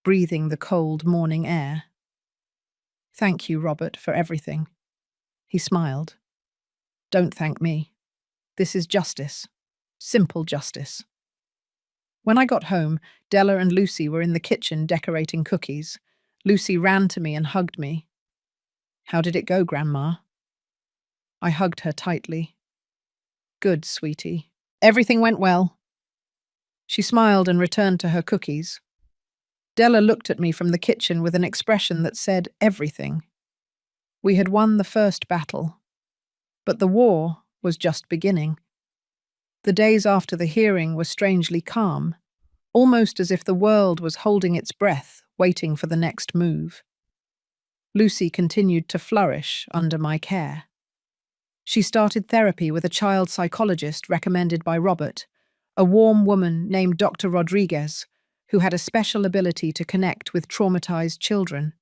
breathing the cold morning air. Thank you, Robert, for everything. He smiled. Don't thank me. This is justice. Simple justice. When I got home, Della and Lucy were in the kitchen decorating cookies. Lucy ran to me and hugged me. How did it go, Grandma? I hugged her tightly. Good, sweetie. Everything went well. She smiled and returned to her cookies. Della looked at me from the kitchen with an expression that said everything. We had won the first battle, but the war was just beginning. The days after the hearing were strangely calm, almost as if the world was holding its breath, waiting for the next move. Lucy continued to flourish under my care. She started therapy with a child psychologist recommended by Robert, a warm woman named Dr. Rodriguez, who had a special ability to connect with traumatized children.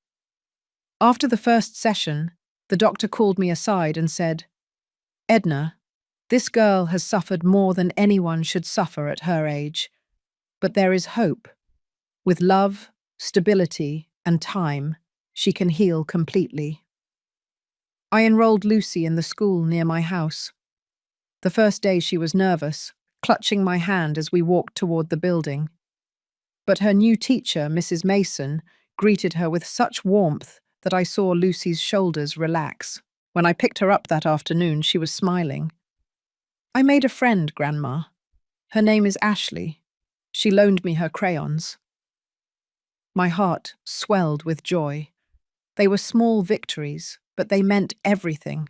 After the first session, the doctor called me aside and said, Edna, this girl has suffered more than anyone should suffer at her age. But there is hope. With love, stability, and time, she can heal completely. I enrolled Lucy in the school near my house. The first day she was nervous, clutching my hand as we walked toward the building. But her new teacher, Mrs. Mason, greeted her with such warmth that I saw Lucy's shoulders relax. When I picked her up that afternoon, she was smiling. I made a friend, Grandma. Her name is Ashley. She loaned me her crayons. My heart swelled with joy. They were small victories, but they meant everything.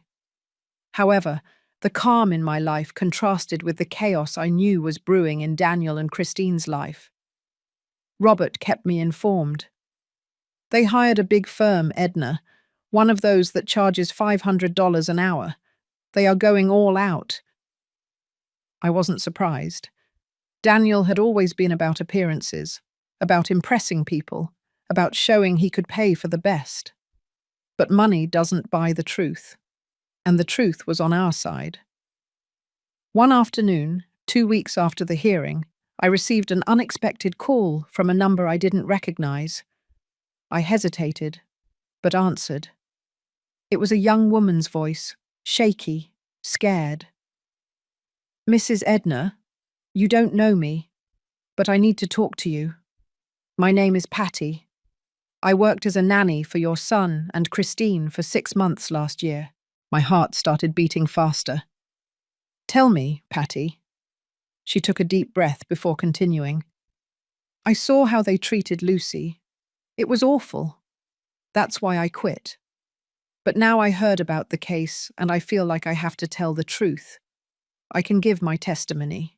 However, the calm in my life contrasted with the chaos I knew was brewing in Daniel and Christine's life. Robert kept me informed. They hired a big firm, Edna, one of those that charges $500 an hour. They are going all out. I wasn't surprised. Daniel had always been about appearances, about impressing people, about showing he could pay for the best. But money doesn't buy the truth, and the truth was on our side. One afternoon, 2 weeks after the hearing, I received an unexpected call from a number I didn't recognize. I hesitated, but answered. It was a young woman's voice, shaky, scared. Mrs. Edna, you don't know me, but I need to talk to you. My name is Patty. I worked as a nanny for your son and Christine for 6 months last year. My heart started beating faster. Tell me, Patty. She took a deep breath before continuing. I saw how they treated Lucy, It was awful. That's why I quit. But now I heard about the case and I feel like I have to tell the truth. I can give my testimony.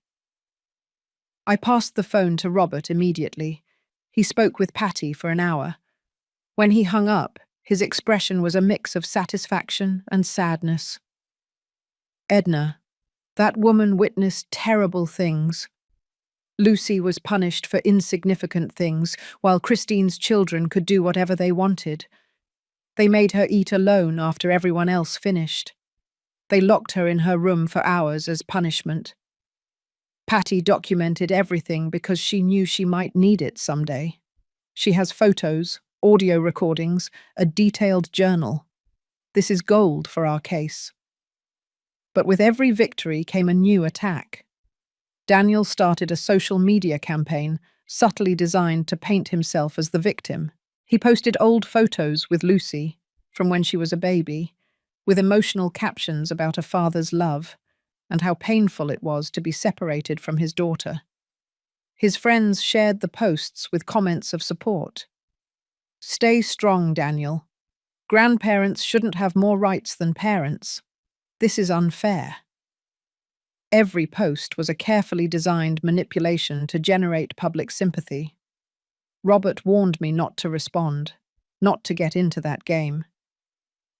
I passed the phone to Robert immediately. He spoke with Patty for an hour. When he hung up, his expression was a mix of satisfaction and sadness. Edna, that woman witnessed terrible things. Lucy was punished for insignificant things, while Christine's children could do whatever they wanted. They made her eat alone after everyone else finished. They locked her in her room for hours as punishment. Patty documented everything because she knew she might need it someday. She has photos, audio recordings, a detailed journal. This is gold for our case. But with every victory came a new attack. Daniel started a social media campaign subtly designed to paint himself as the victim. He posted old photos with Lucy, from when she was a baby, with emotional captions about a father's love and how painful it was to be separated from his daughter. His friends shared the posts with comments of support. "Stay strong, Daniel. Grandparents shouldn't have more rights than parents. This is unfair." Every post was a carefully designed manipulation to generate public sympathy. Robert warned me not to respond, not to get into that game.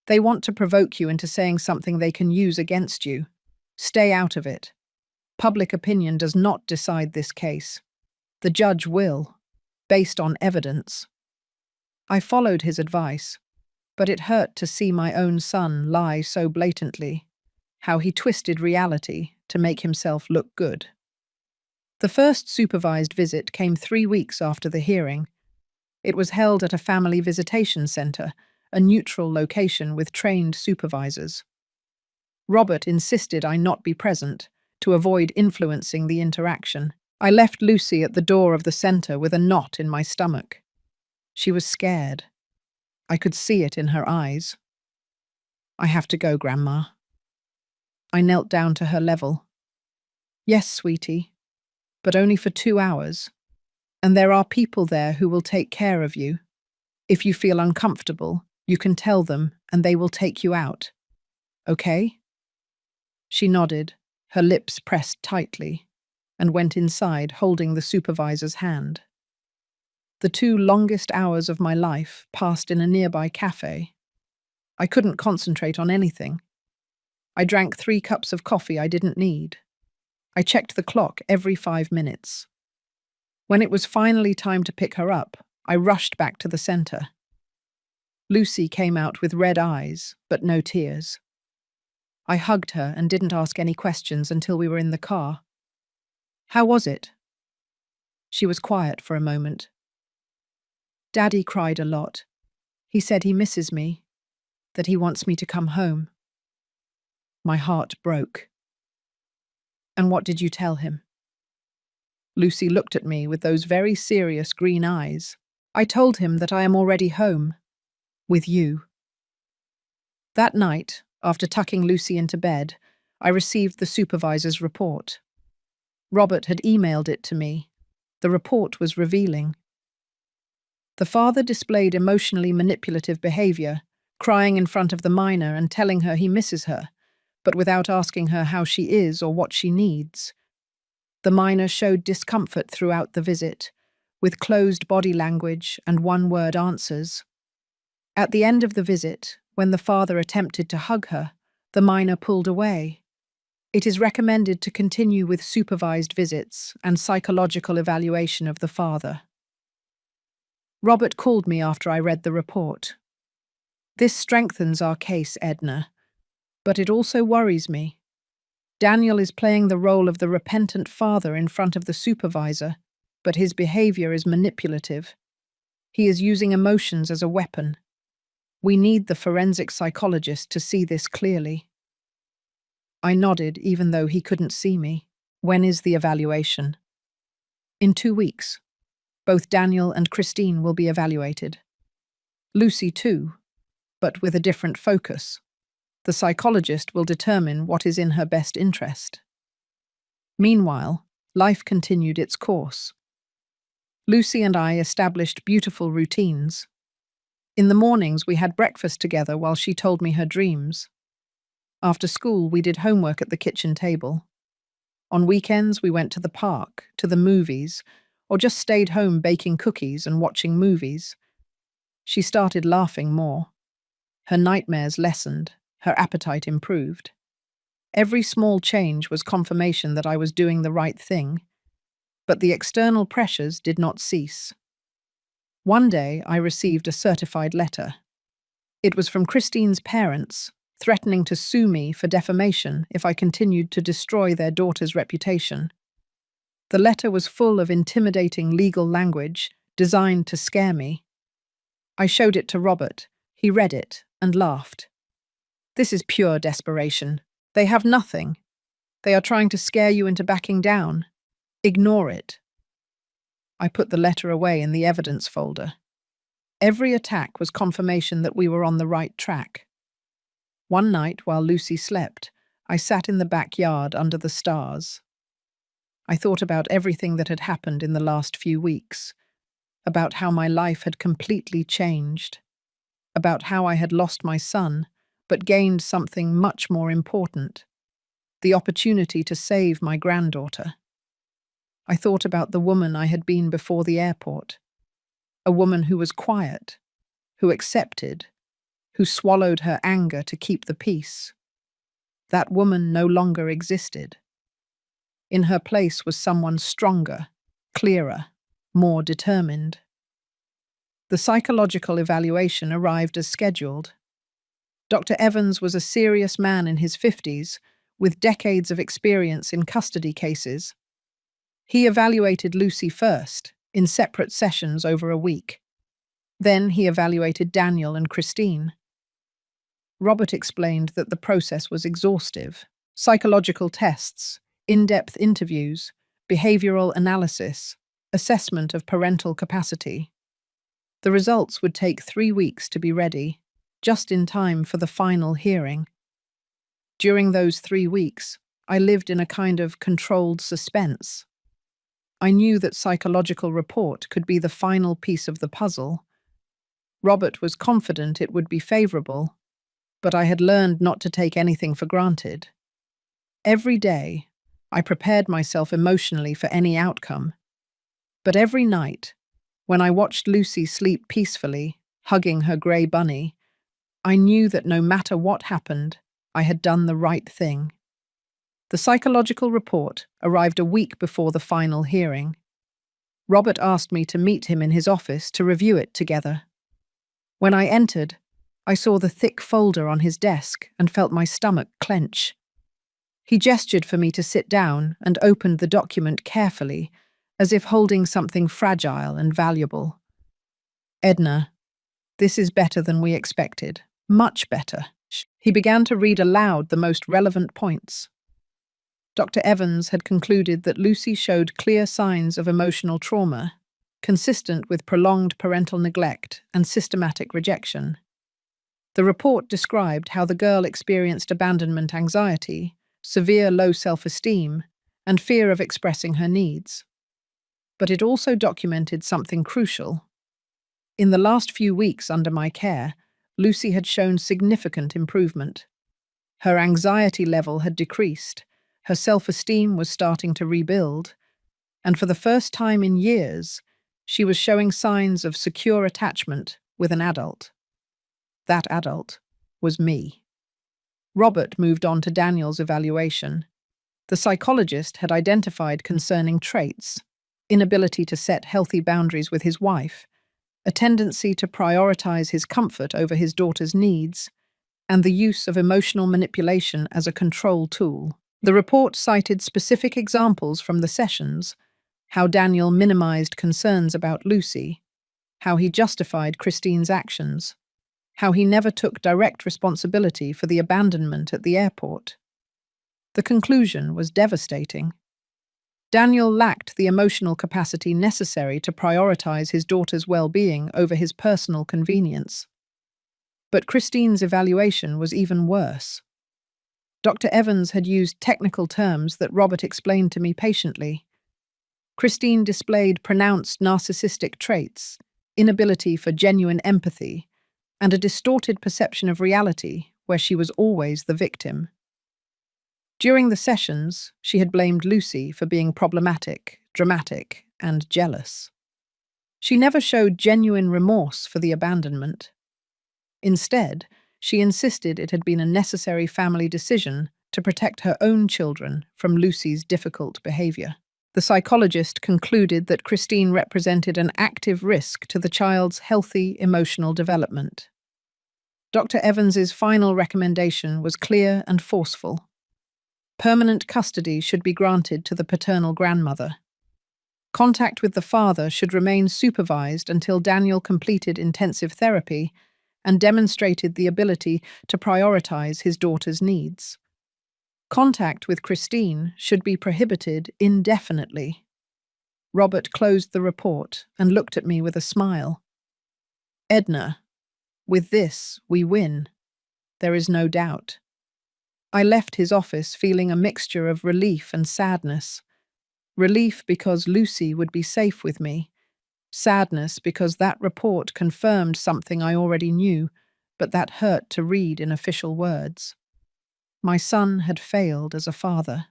They want to provoke you into saying something they can use against you. Stay out of it. Public opinion does not decide this case. The judge will, based on evidence. I followed his advice, but it hurt to see my own son lie so blatantly, how he twisted reality to make himself look good. The first supervised visit came 3 weeks after the hearing. It was held at a family visitation center, a neutral location with trained supervisors. Robert insisted I not be present to avoid influencing the interaction. I left Lucy at the door of the center with a knot in my stomach. She was scared. I could see it in her eyes. "I have to go, Grandma." I knelt down to her level. "Yes, sweetie, but only for 2 hours. And there are people there who will take care of you. If you feel uncomfortable, you can tell them and they will take you out. Okay?" She nodded, her lips pressed tightly, and went inside holding the supervisor's hand. The 2 longest hours of my life passed in a nearby cafe. I couldn't concentrate on anything. I drank 3 cups of coffee I didn't need. I checked the clock every 5 minutes. When it was finally time to pick her up, I rushed back to the center. Lucy came out with red eyes, but no tears. I hugged her and didn't ask any questions until we were in the car. "How was it?" She was quiet for a moment. "Daddy cried a lot. He said he misses me, that he wants me to come home." My heart broke. "And what did you tell him?" Lucy looked at me with those very serious green eyes. "I told him that I am already home. With you." That night, after tucking Lucy into bed, I received the supervisor's report. Robert had emailed it to me. The report was revealing. The father displayed emotionally manipulative behavior, crying in front of the minor and telling her he misses her, but without asking her how she is or what she needs. The minor showed discomfort throughout the visit, with closed body language and one-word answers. At the end of the visit, when the father attempted to hug her, the minor pulled away. It is recommended to continue with supervised visits and psychological evaluation of the father. Robert called me after I read the report. "This strengthens our case, Edna, but it also worries me. Daniel is playing the role of the repentant father in front of the supervisor, but his behavior is manipulative. He is using emotions as a weapon. We need the forensic psychologist to see this clearly." I nodded even though he couldn't see me. "When is the evaluation?" "In 2 weeks. Both Daniel and Christine will be evaluated. Lucy too, but with a different focus. The psychologist will determine what is in her best interest." Meanwhile, life continued its course. Lucy and I established beautiful routines. In the mornings, we had breakfast together while she told me her dreams. After school, we did homework at the kitchen table. On weekends, we went to the park, to the movies, or just stayed home baking cookies and watching movies. She started laughing more. Her nightmares lessened, her appetite improved. Every small change was confirmation that I was doing the right thing, but the external pressures did not cease. One day, I received a certified letter. It was from Christine's parents, threatening to sue me for defamation if I continued to destroy their daughter's reputation. The letter was full of intimidating legal language designed to scare me. I showed it to Robert. He read it and laughed. "This is pure desperation. They have nothing. They are trying to scare you into backing down. Ignore it." I put the letter away in the evidence folder. Every attack was confirmation that we were on the right track. One night, while Lucy slept, I sat in the backyard under the stars. I thought about everything that had happened in the last few weeks, about how my life had completely changed, about how I had lost my son, but gained something much more important, the opportunity to save my granddaughter. I thought about the woman I had been before the airport, a woman who was quiet, who accepted, who swallowed her anger to keep the peace. That woman no longer existed. In her place was someone stronger, clearer, more determined. The psychological evaluation arrived as scheduled. Dr. Evans was a serious man in his 50s, with decades of experience in custody cases. He evaluated Lucy first, in separate sessions over a week. Then he evaluated Daniel and Christine. Robert explained that the process was exhaustive. Psychological tests, in-depth interviews, behavioral analysis, assessment of parental capacity. The results would take 3 weeks to be ready, just in time for the final hearing. During those 3 weeks, I lived in a kind of controlled suspense. I knew that psychological report could be the final piece of the puzzle. Robert was confident it would be favorable, but I had learned not to take anything for granted. Every day, I prepared myself emotionally for any outcome. But every night, when I watched Lucy sleep peacefully, hugging her grey bunny, I knew that no matter what happened, I had done the right thing. The psychological report arrived a week before the final hearing. Robert asked me to meet him in his office to review it together. When I entered, I saw the thick folder on his desk and felt my stomach clench. He gestured for me to sit down and opened the document carefully, as if holding something fragile and valuable. "Edna, this is better than we expected. Much better." He began to read aloud the most relevant points. Dr. Evans had concluded that Lucy showed clear signs of emotional trauma, consistent with prolonged parental neglect and systematic rejection. The report described how the girl experienced abandonment anxiety, severe low self-esteem, and fear of expressing her needs. But it also documented something crucial. In the last few weeks under my care, Lucy had shown significant improvement. Her anxiety level had decreased, her self-esteem was starting to rebuild, and for the first time in years, she was showing signs of secure attachment with an adult. That adult was me. Robert moved on to Daniel's evaluation. The psychologist had identified concerning traits: inability to set healthy boundaries with his wife, a tendency to prioritize his comfort over his daughter's needs, and the use of emotional manipulation as a control tool. The report cited specific examples from the sessions: how Daniel minimized concerns about Lucy, how he justified Christine's actions, how he never took direct responsibility for the abandonment at the airport. The conclusion was devastating. Daniel lacked the emotional capacity necessary to prioritize his daughter's well-being over his personal convenience. But Christine's evaluation was even worse. Dr. Evans had used technical terms that Robert explained to me patiently. Christine displayed pronounced narcissistic traits, inability for genuine empathy, and a distorted perception of reality where she was always the victim. During the sessions, she had blamed Lucy for being problematic, dramatic, and jealous. She never showed genuine remorse for the abandonment. Instead, she insisted it had been a necessary family decision to protect her own children from Lucy's difficult behavior. The psychologist concluded that Christine represented an active risk to the child's healthy emotional development. Dr. Evans's final recommendation was clear and forceful. Permanent custody should be granted to the paternal grandmother. Contact with the father should remain supervised until Daniel completed intensive therapy and demonstrated the ability to prioritize his daughter's needs. Contact with Christine should be prohibited indefinitely. Robert closed the report and looked at me with a smile. Edna, with this, we win. There is no doubt. I left his office feeling a mixture of relief and sadness. Relief because Lucy would be safe with me. Sadness because that report confirmed something I already knew, but that hurt to read in official words. My son had failed as a father.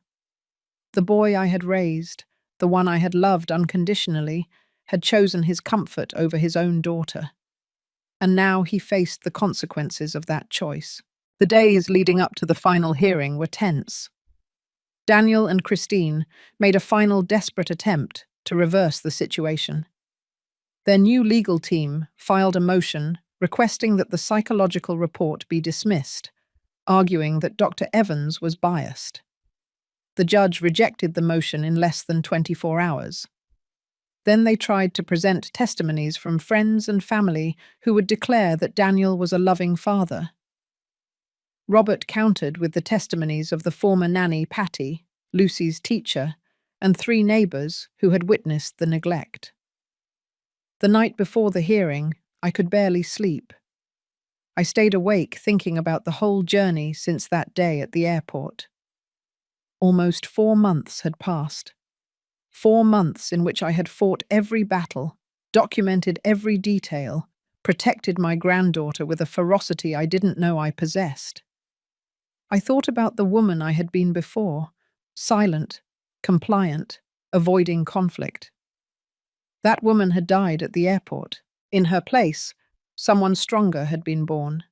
The boy I had raised, the one I had loved unconditionally, had chosen his comfort over his own daughter. And now he faced the consequences of that choice. The days leading up to the final hearing were tense. Daniel and Christine made a final desperate attempt to reverse the situation. Their new legal team filed a motion requesting that the psychological report be dismissed, arguing that Dr. Evans was biased. The judge rejected the motion in less than 24 hours. Then they tried to present testimonies from friends and family who would declare that Daniel was a loving father. Robert countered with the testimonies of the former nanny Patty, Lucy's teacher, and 3 neighbors who had witnessed the neglect. The night before the hearing, I could barely sleep. I stayed awake thinking about the whole journey since that day at the airport. Almost 4 months had passed. 4 months in which I had fought every battle, documented every detail, protected my granddaughter with a ferocity I didn't know I possessed. I thought about the woman I had been before, silent, compliant, avoiding conflict. That woman had died at the airport. In her place, someone stronger had been born.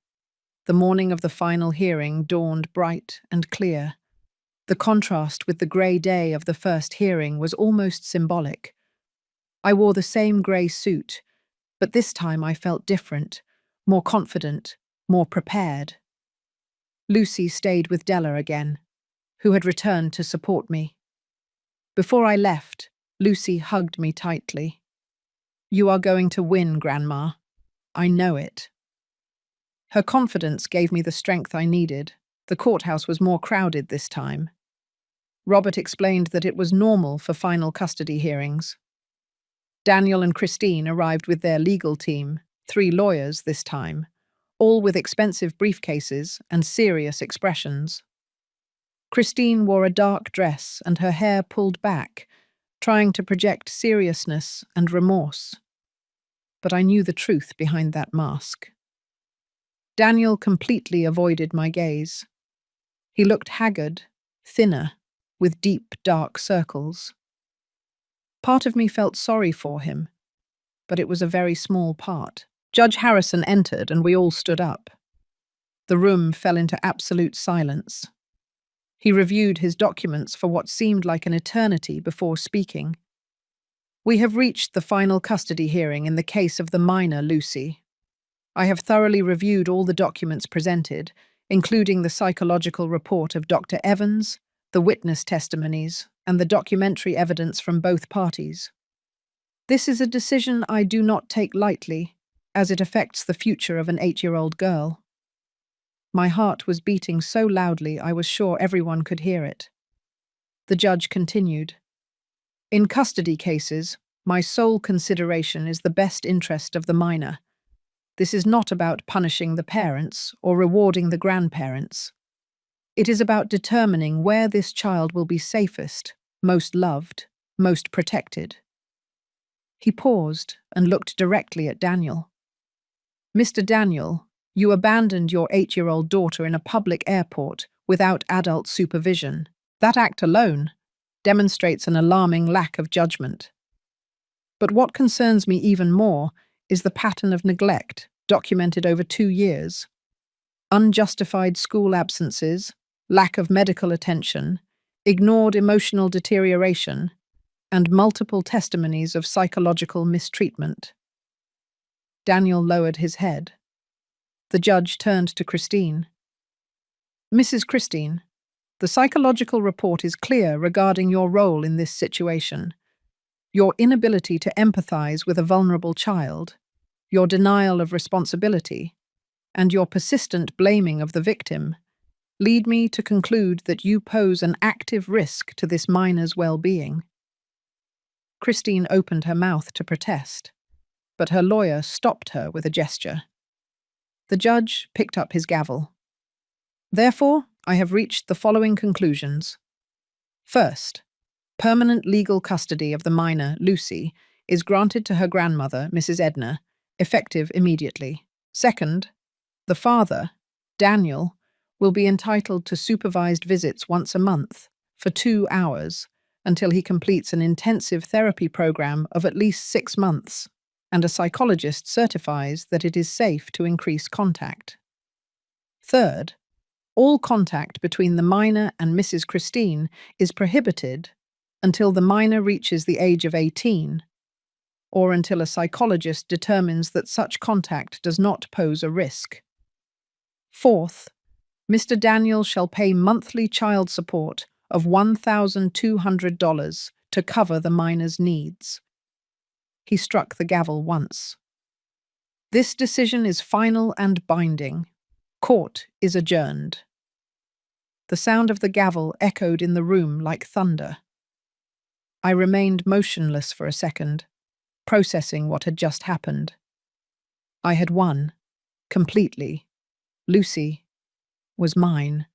The morning of the final hearing dawned bright and clear. The contrast with the grey day of the first hearing was almost symbolic. I wore the same grey suit, but this time I felt different, more confident, more prepared. Lucy stayed with Della again, who had returned to support me. Before I left, Lucy hugged me tightly. "You are going to win, Grandma. I know it." Her confidence gave me the strength I needed. The courthouse was more crowded this time. Robert explained that it was normal for final custody hearings. Daniel and Christine arrived with their legal team, 3 lawyers this time, all with expensive briefcases and serious expressions. Christine wore a dark dress and her hair pulled back, trying to project seriousness and remorse. But I knew the truth behind that mask. Daniel completely avoided my gaze. He looked haggard, thinner, with deep, dark circles. Part of me felt sorry for him, but it was a very small part. Judge Harrison entered and we all stood up. The room fell into absolute silence. He reviewed his documents for what seemed like an eternity before speaking. "We have reached the final custody hearing in the case of the minor Lucy. I have thoroughly reviewed all the documents presented, including the psychological report of Dr. Evans, the witness testimonies, and the documentary evidence from both parties. This is a decision I do not take lightly, as it affects the future of an 8-year-old girl." My heart was beating so loudly I was sure everyone could hear it. The judge continued, "In custody cases, my sole consideration is the best interest of the minor. This is not about punishing the parents or rewarding the grandparents. It is about determining where this child will be safest, most loved, most protected. He paused and looked directly at Daniel. Mr. Daniel, you abandoned your 8-year-old daughter in a public airport without adult supervision. That act alone demonstrates an alarming lack of judgment. But what concerns me even more is the pattern of neglect documented over 2 years. Unjustified school absences, lack of medical attention, ignored emotional deterioration, and multiple testimonies of psychological mistreatment. Daniel lowered his head. The judge turned to Christine. Mrs. Christine, the psychological report is clear regarding your role in this situation. Your inability to empathize with a vulnerable child, your denial of responsibility, and your persistent blaming of the victim lead me to conclude that you pose an active risk to this minor's well-being. Christine opened her mouth to protest, but her lawyer stopped her with a gesture. The judge picked up his gavel. Therefore, I have reached the following conclusions. First, permanent legal custody of the minor, Lucy, is granted to her grandmother, Mrs. Edna, effective immediately. Second, the father, Daniel, will be entitled to supervised visits once a month for 2 hours until he completes an intensive therapy program of at least 6 months, and a psychologist certifies that it is safe to increase contact. Third, all contact between the minor and Mrs. Christine is prohibited until the minor reaches the age of 18, or until a psychologist determines that such contact does not pose a risk. Fourth, Mr. Daniel shall pay monthly child support of $1,200 to cover the minor's needs. He struck the gavel once. This decision is final and binding. Court is adjourned. The sound of the gavel echoed in the room like thunder. I remained motionless for a second, processing what had just happened. I had won, completely. Lucy was mine.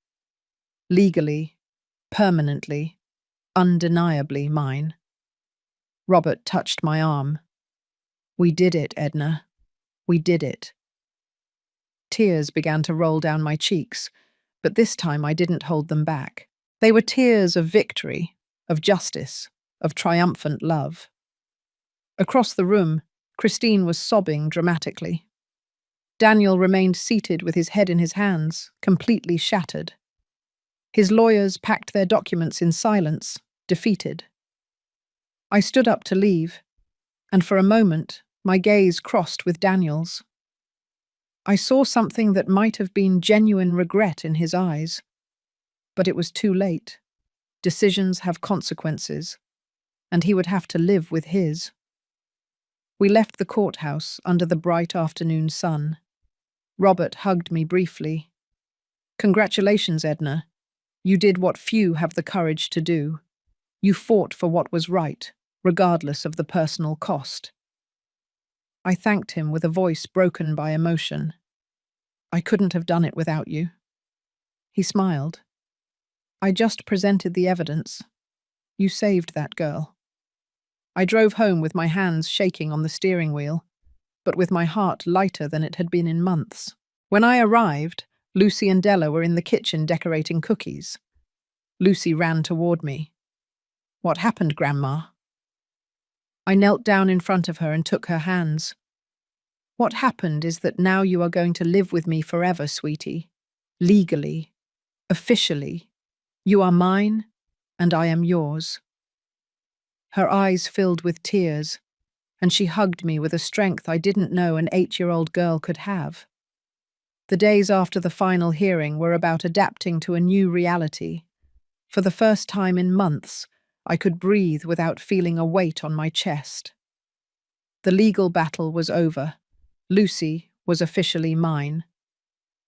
Legally, permanently, undeniably mine. Robert touched my arm. We did it, Edna. We did it. Tears began to roll down my cheeks, but this time I didn't hold them back. They were tears of victory, of justice, of triumphant love. Across the room, Christine was sobbing dramatically. Daniel remained seated with his head in his hands, completely shattered. His lawyers packed their documents in silence, defeated. I stood up to leave, and for a moment, my gaze crossed with Daniel's. I saw something that might have been genuine regret in his eyes. But it was too late. Decisions have consequences, and he would have to live with his. We left the courthouse under the bright afternoon sun. Robert hugged me briefly. Congratulations, Edna. You did what few have the courage to do. You fought for what was right, regardless of the personal cost. I thanked him with a voice broken by emotion. I couldn't have done it without you. He smiled. I just presented the evidence. You saved that girl. I drove home with my hands shaking on the steering wheel, but with my heart lighter than it had been in months. When I arrived, Lucy and Della were in the kitchen decorating cookies. Lucy ran toward me. What happened, Grandma? I knelt down in front of her and took her hands. What happened is that now you are going to live with me forever, sweetie. Legally. Officially. You are mine, and I am yours. Her eyes filled with tears, and she hugged me with a strength I didn't know an 8-year-old girl could have. The days after the final hearing were about adapting to a new reality. For the first time in months, I could breathe without feeling a weight on my chest. The legal battle was over. Lucy was officially mine.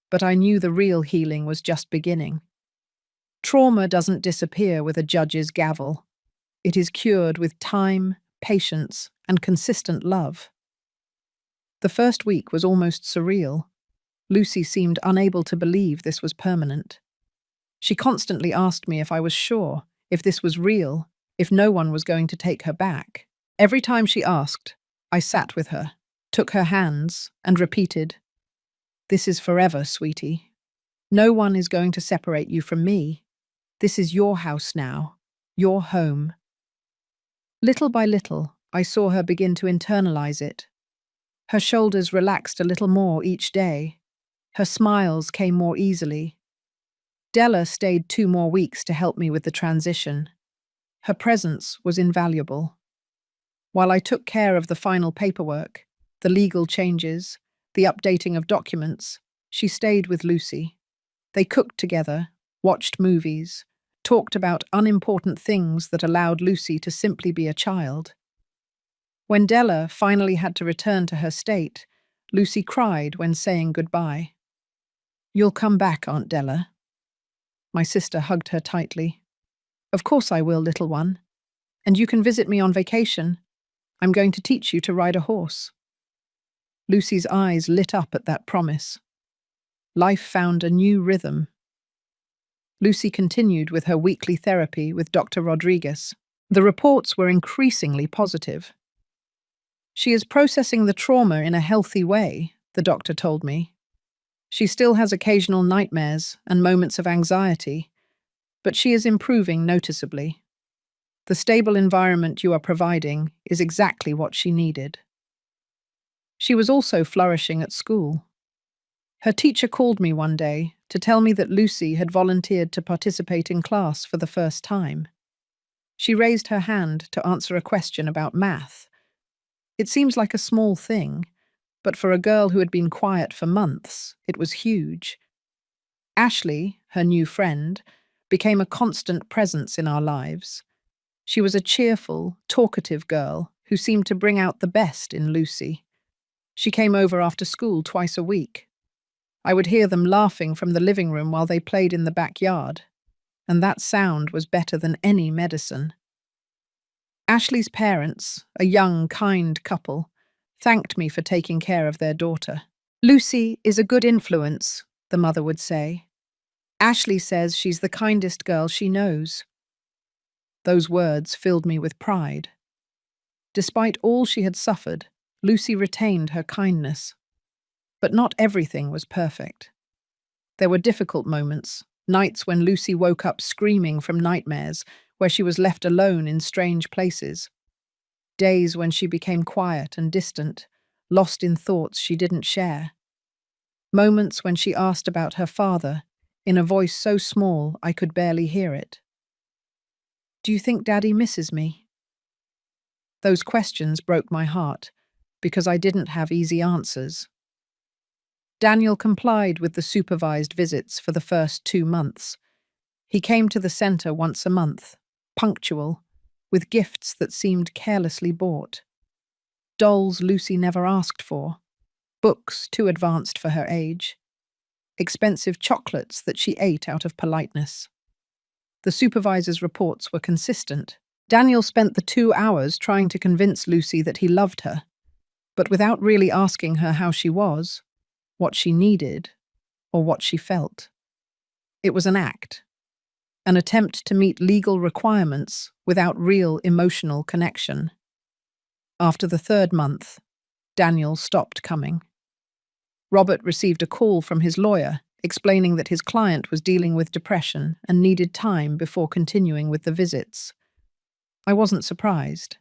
But I knew the real healing was just beginning. Trauma doesn't disappear with a judge's gavel. It is cured with time, patience, and consistent love. The first week was almost surreal. Lucy seemed unable to believe this was permanent. She constantly asked me if I was sure, if this was real, if no one was going to take her back. Every time she asked, I sat with her, took her hands, and repeated, "This is forever, sweetie. No one is going to separate you from me. This is your house now, your home." Little by little, I saw her begin to internalize it. Her shoulders relaxed a little more each day. Her smiles came more easily. Della stayed 2 more weeks to help me with the transition. Her presence was invaluable. While I took care of the final paperwork, the legal changes, the updating of documents, she stayed with Lucy. They cooked together, watched movies, talked about unimportant things that allowed Lucy to simply be a child. When Della finally had to return to her state, Lucy cried when saying goodbye. "You'll come back, Aunt Della." My sister hugged her tightly. "Of course I will, little one. And you can visit me on vacation. I'm going to teach you to ride a horse." Lucy's eyes lit up at that promise. Life found a new rhythm. Lucy continued with her weekly therapy with Dr. Rodriguez. The reports were increasingly positive. "She is processing the trauma in a healthy way," the doctor told me. "She still has occasional nightmares and moments of anxiety, but she is improving noticeably. The stable environment you are providing is exactly what she needed." She was also flourishing at school. Her teacher called me one day to tell me that Lucy had volunteered to participate in class for the first time. She raised her hand to answer a question about math. It seems like a small thing, but for a girl who had been quiet for months, it was huge. Ashley, her new friend, became a constant presence in our lives. She was a cheerful, talkative girl who seemed to bring out the best in Lucy. She came over after school twice a week. I would hear them laughing from the living room while they played in the backyard, and that sound was better than any medicine. Ashley's parents, a young, kind couple, thanked me for taking care of their daughter. "Lucy is a good influence," the mother would say. "Ashley says she's the kindest girl she knows." Those words filled me with pride. Despite all she had suffered, Lucy retained her kindness. But not everything was perfect. There were difficult moments, nights when Lucy woke up screaming from nightmares, where she was left alone in strange places. Days when she became quiet and distant, lost in thoughts she didn't share. Moments when she asked about her father, in a voice so small I could barely hear it. "Do you think Daddy misses me?" Those questions broke my heart, because I didn't have easy answers. Daniel complied with the supervised visits for the first 2 months. He came to the center once a month, punctual, with gifts that seemed carelessly bought. Dolls Lucy never asked for, books too advanced for her age, expensive chocolates that she ate out of politeness. The supervisor's reports were consistent. Daniel spent the 2 hours trying to convince Lucy that he loved her, but without really asking her how she was, what she needed, or what she felt. It was an act, an attempt to meet legal requirements without real emotional connection. After the 3rd month, Daniel stopped coming. Robert received a call from his lawyer explaining that his client was dealing with depression and needed time before continuing with the visits. I wasn't surprised.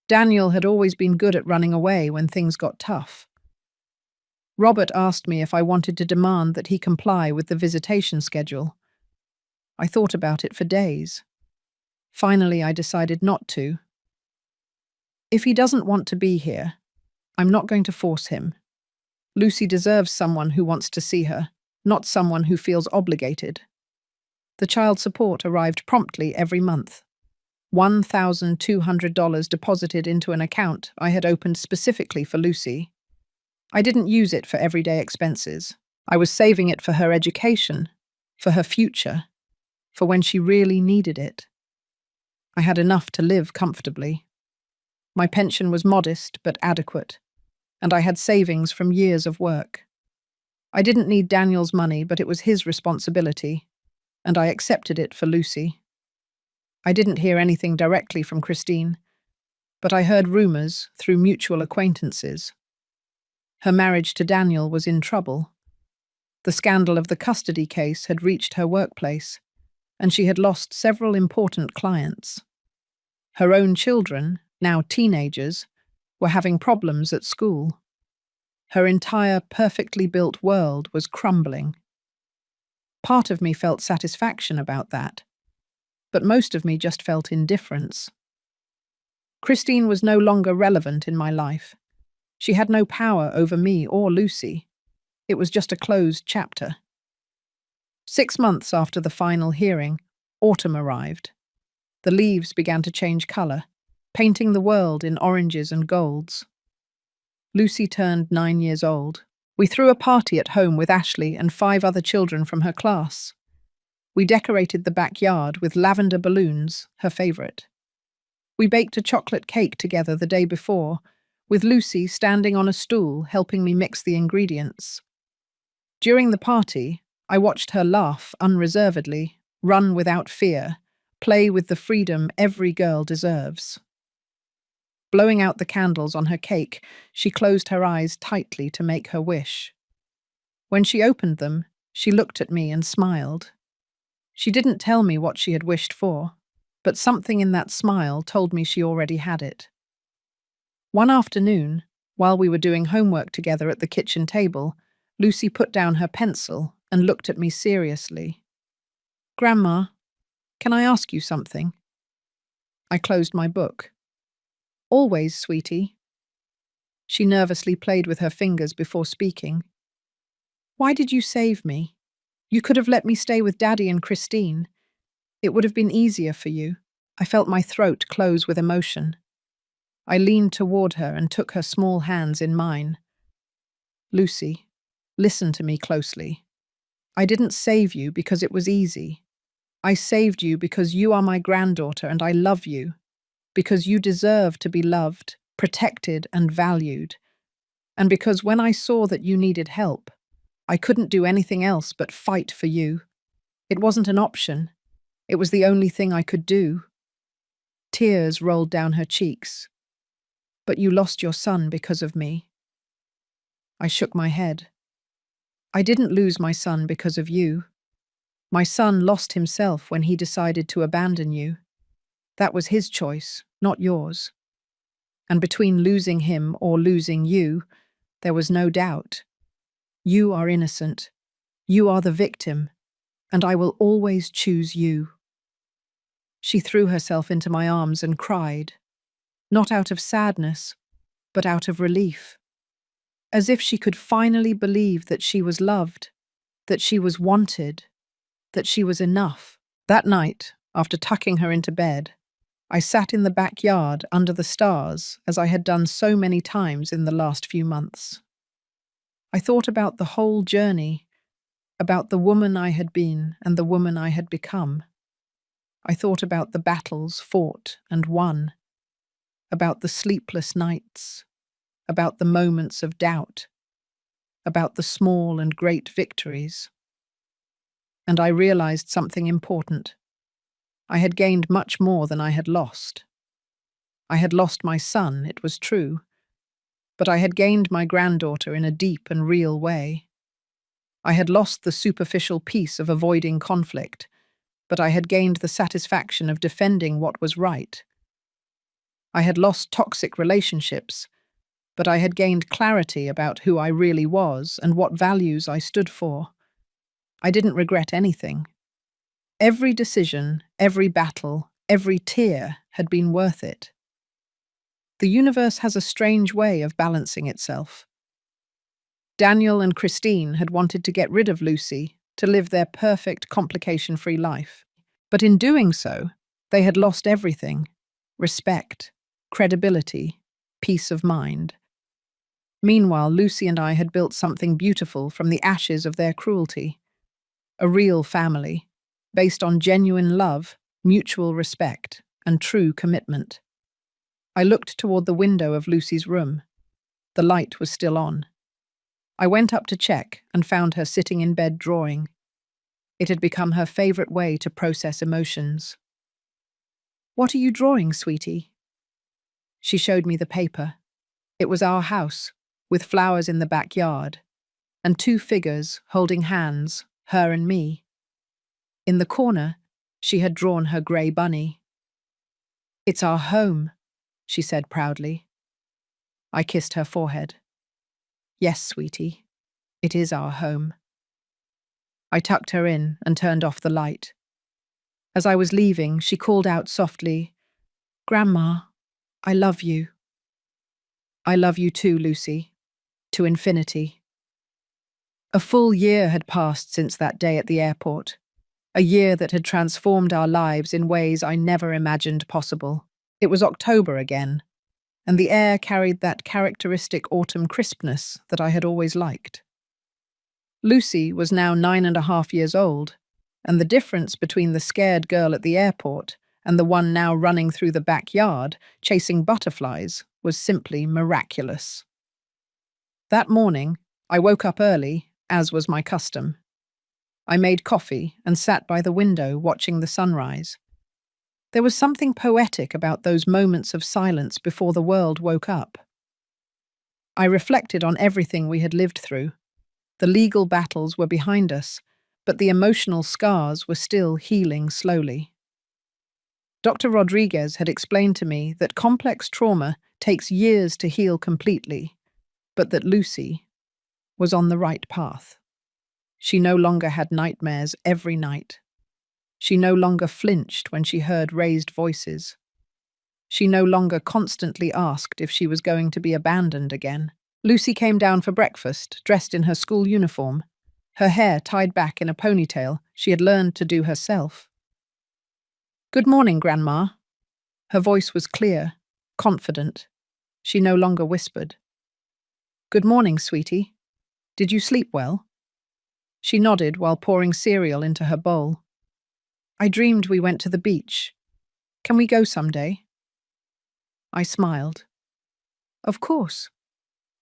Daniel had always been good at running away when things got tough. Robert asked me if I wanted to demand that he comply with the visitation schedule. I thought about it for days. Finally, I decided not to. If he doesn't want to be here, I'm not going to force him. Lucy deserves someone who wants to see her, not someone who feels obligated. The child support arrived promptly every month. $1,200 deposited into an account I had opened specifically for Lucy. I didn't use it for everyday expenses. I was saving it for her education, for her future, for when she really needed it. I had enough to live comfortably. My pension was modest but adequate, and I had savings from years of work. I didn't need Daniel's money, but it was his responsibility, and I accepted it for Lucy. I didn't hear anything directly from Christine, but I heard rumors through mutual acquaintances. Her marriage to Daniel was in trouble. The scandal of the custody case had reached her workplace, and she had lost several important clients. Her own children, now teenagers, were having problems at school. Her entire perfectly built world was crumbling. Part of me felt satisfaction about that, but most of me just felt indifference. Christine was no longer relevant in my life. She had no power over me or Lucy. It was just a closed chapter. 6 months after the final hearing, autumn arrived. The leaves began to change colour, painting the world in oranges and golds. Lucy turned 9 years old. We threw a party at home with Ashley and 5 other children from her class. We decorated the backyard with lavender balloons, her favourite. We baked a chocolate cake together the day before, with Lucy standing on a stool helping me mix the ingredients. During the party, I watched her laugh unreservedly, run without fear, play with the freedom every girl deserves. Blowing out the candles on her cake, she closed her eyes tightly to make her wish. When she opened them, she looked at me and smiled. She didn't tell me what she had wished for, but something in that smile told me she already had it. One afternoon, while we were doing homework together at the kitchen table, Lucy put down her pencil and looked at me seriously. "Grandma, can I ask you something?" I closed my book. "Always, sweetie." She nervously played with her fingers before speaking. "Why did you save me? You could have let me stay with Daddy and Christine. It would have been easier for you." I felt my throat close with emotion. I leaned toward her and took her small hands in mine. "Lucy, listen to me closely. I didn't save you because it was easy. I saved you because you are my granddaughter and I love you, because you deserve to be loved, protected and valued, and because when I saw that you needed help, I couldn't do anything else but fight for you. It wasn't an option. It was the only thing I could do." Tears rolled down her cheeks. "But you lost your son because of me." I shook my head. "I didn't lose my son because of you. My son lost himself when he decided to abandon you. That was his choice, not yours. And between losing him or losing you, there was no doubt. You are innocent. You are the victim, and I will always choose you." She threw herself into my arms and cried, not out of sadness, but out of relief, as if she could finally believe that she was loved, that she was wanted, that she was enough. That night, after tucking her into bed, I sat in the backyard under the stars as I had done so many times in the last few months. I thought about the whole journey, about the woman I had been and the woman I had become. I thought about the battles fought and won, about the sleepless nights, about the moments of doubt, about the small and great victories. And I realized something important. I had gained much more than I had lost. I had lost my son, it was true, but I had gained my granddaughter in a deep and real way. I had lost the superficial peace of avoiding conflict, but I had gained the satisfaction of defending what was right. I had lost toxic relationships, but I had gained clarity about who I really was and what values I stood for. I didn't regret anything. Every decision, every battle, every tear had been worth it. The universe has a strange way of balancing itself. Daniel and Christine had wanted to get rid of Lucy to live their perfect, complication-free life. But in doing so, they had lost everything: respect, credibility, peace of mind. Meanwhile, Lucy and I had built something beautiful from the ashes of their cruelty. A real family, based on genuine love, mutual respect, and true commitment. I looked toward the window of Lucy's room. The light was still on. I went up to check and found her sitting in bed drawing. It had become her favorite way to process emotions. What are you drawing, sweetie? She showed me the paper. It was our house, with flowers in the backyard, and two figures holding hands, her and me. In the corner, she had drawn her grey bunny. It's our home, she said proudly. I kissed her forehead. Yes, sweetie, it is our home. I tucked her in and turned off the light. As I was leaving, she called out softly, Grandma, I love you. I love you too, Lucy. To infinity. A full year had passed since that day at the airport. A year that had transformed our lives in ways I never imagined possible. It was October again, and the air carried that characteristic autumn crispness that I had always liked. Lucy was now 9.5 years old, and the difference between the scared girl at the airport and the one now running through the backyard, chasing butterflies, was simply miraculous. That morning, I woke up early, as was my custom. I made coffee and sat by the window watching the sunrise. There was something poetic about those moments of silence before the world woke up. I reflected on everything we had lived through. The legal battles were behind us, but the emotional scars were still healing slowly. Dr. Rodriguez had explained to me that complex trauma takes years to heal completely, but that Lucy was on the right path. She no longer had nightmares every night. She no longer flinched when she heard raised voices. She no longer constantly asked if she was going to be abandoned again. Lucy came down for breakfast, dressed in her school uniform, her hair tied back in a ponytail she had learned to do herself. Good morning, Grandma. Her voice was clear, confident. She no longer whispered. Good morning, sweetie. Did you sleep well? She nodded while pouring cereal into her bowl. I dreamed we went to the beach. Can we go someday? I smiled. Of course.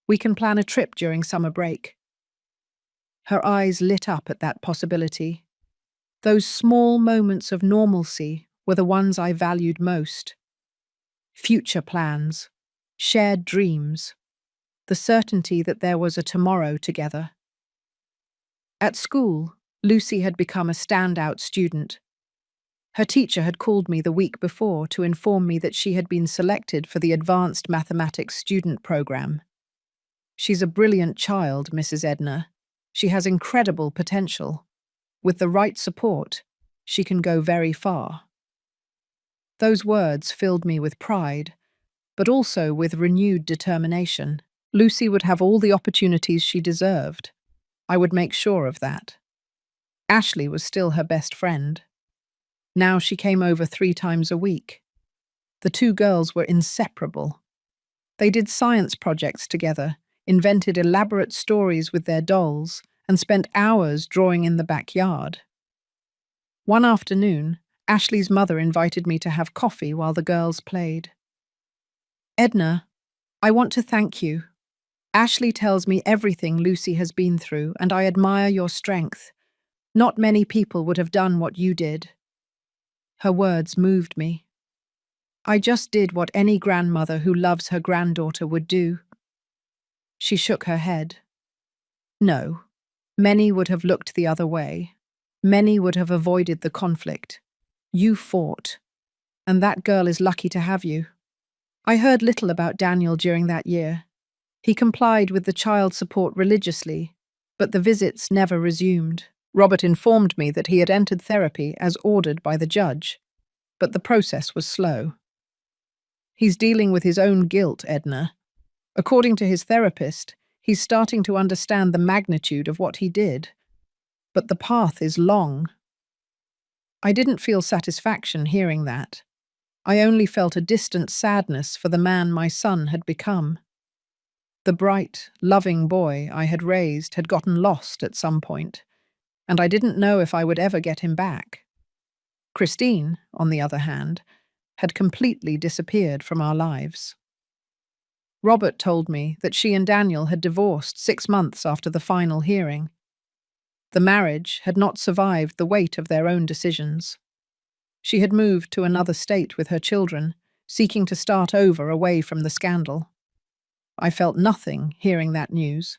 We can plan a trip during summer break. Her eyes lit up at that possibility. Those small moments of normalcy were the ones I valued most. Future plans, shared dreams, the certainty that there was a tomorrow together. At school, Lucy had become a standout student. Her teacher had called me the week before to inform me that she had been selected for the Advanced Mathematics Student Program. She's a brilliant child, Mrs. Edna. She has incredible potential. With the right support, she can go very far. Those words filled me with pride, but also with renewed determination. Lucy would have all the opportunities she deserved. I would make sure of that. Ashley was still her best friend. Now she came over 3 times a week. The two girls were inseparable. They did science projects together, invented elaborate stories with their dolls, and spent hours drawing in the backyard. One afternoon, Ashley's mother invited me to have coffee while the girls played. Edna, I want to thank you. Ashley tells me everything Lucy has been through, and I admire your strength. Not many people would have done what you did. Her words moved me. I just did what any grandmother who loves her granddaughter would do. She shook her head. No, many would have looked the other way. Many would have avoided the conflict. You fought, and that girl is lucky to have you. I heard little about Daniel during that year. He complied with the child support religiously, but the visits never resumed. Robert informed me that he had entered therapy as ordered by the judge, but the process was slow. He's dealing with his own guilt, Edna. According to his therapist, he's starting to understand the magnitude of what he did. But the path is long. I didn't feel satisfaction hearing that. I only felt a distant sadness for the man my son had become. The bright, loving boy I had raised had gotten lost at some point, and I didn't know if I would ever get him back. Christine, on the other hand, had completely disappeared from our lives. Robert told me that she and Daniel had divorced 6 months after the final hearing. The marriage had not survived the weight of their own decisions. She had moved to another state with her children, seeking to start over away from the scandal. I felt nothing hearing that news.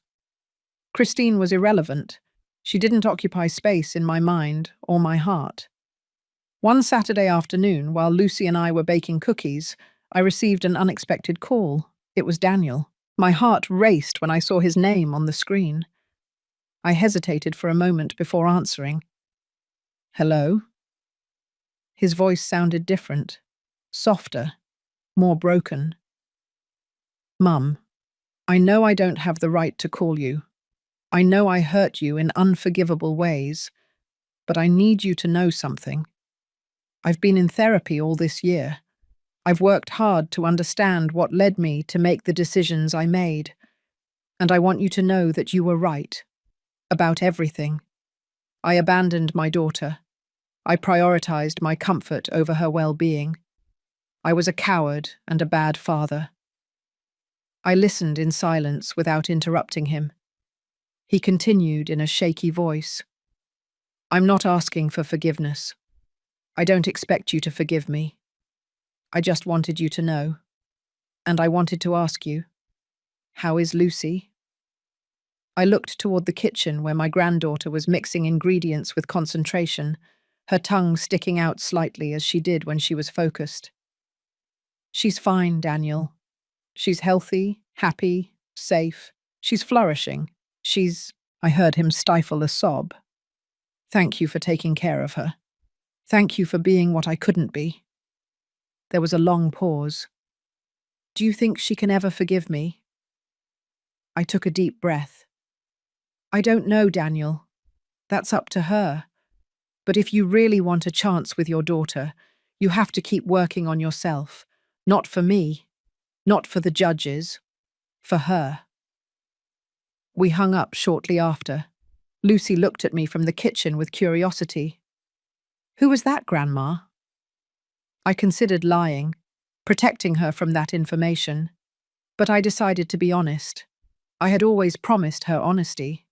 Christine was irrelevant. She didn't occupy space in my mind or my heart. One Saturday afternoon, while Lucy and I were baking cookies, I received an unexpected call. It was Daniel. My heart raced when I saw his name on the screen. I hesitated for a moment before answering. "Hello?" His voice sounded different, softer, more broken. "Mum, I know I don't have the right to call you. I know I hurt you in unforgivable ways, but I need you to know something. I've been in therapy all this year. I've worked hard to understand what led me to make the decisions I made, and I want you to know that you were right. About everything. I abandoned my daughter. I prioritized my comfort over her well-being. I was a coward and a bad father." I listened in silence without interrupting him. He continued in a shaky voice. "I'm not asking for forgiveness. I don't expect you to forgive me. I just wanted you to know. And I wanted to ask you, how is Lucy?" I looked toward the kitchen where my granddaughter was mixing ingredients with concentration, her tongue sticking out slightly as she did when she was focused. "She's fine, Daniel. She's healthy, happy, safe. She's flourishing. I heard him stifle a sob. "Thank you for taking care of her. Thank you for being what I couldn't be." There was a long pause. "Do you think she can ever forgive me?" I took a deep breath. "I don't know, Daniel. That's up to her. But if you really want a chance with your daughter, you have to keep working on yourself. Not for me. Not for the judges. For her." We hung up shortly after. Lucy looked at me from the kitchen with curiosity. "Who was that, Grandma?" I considered lying, protecting her from that information, but I decided to be honest. I had always promised her honesty.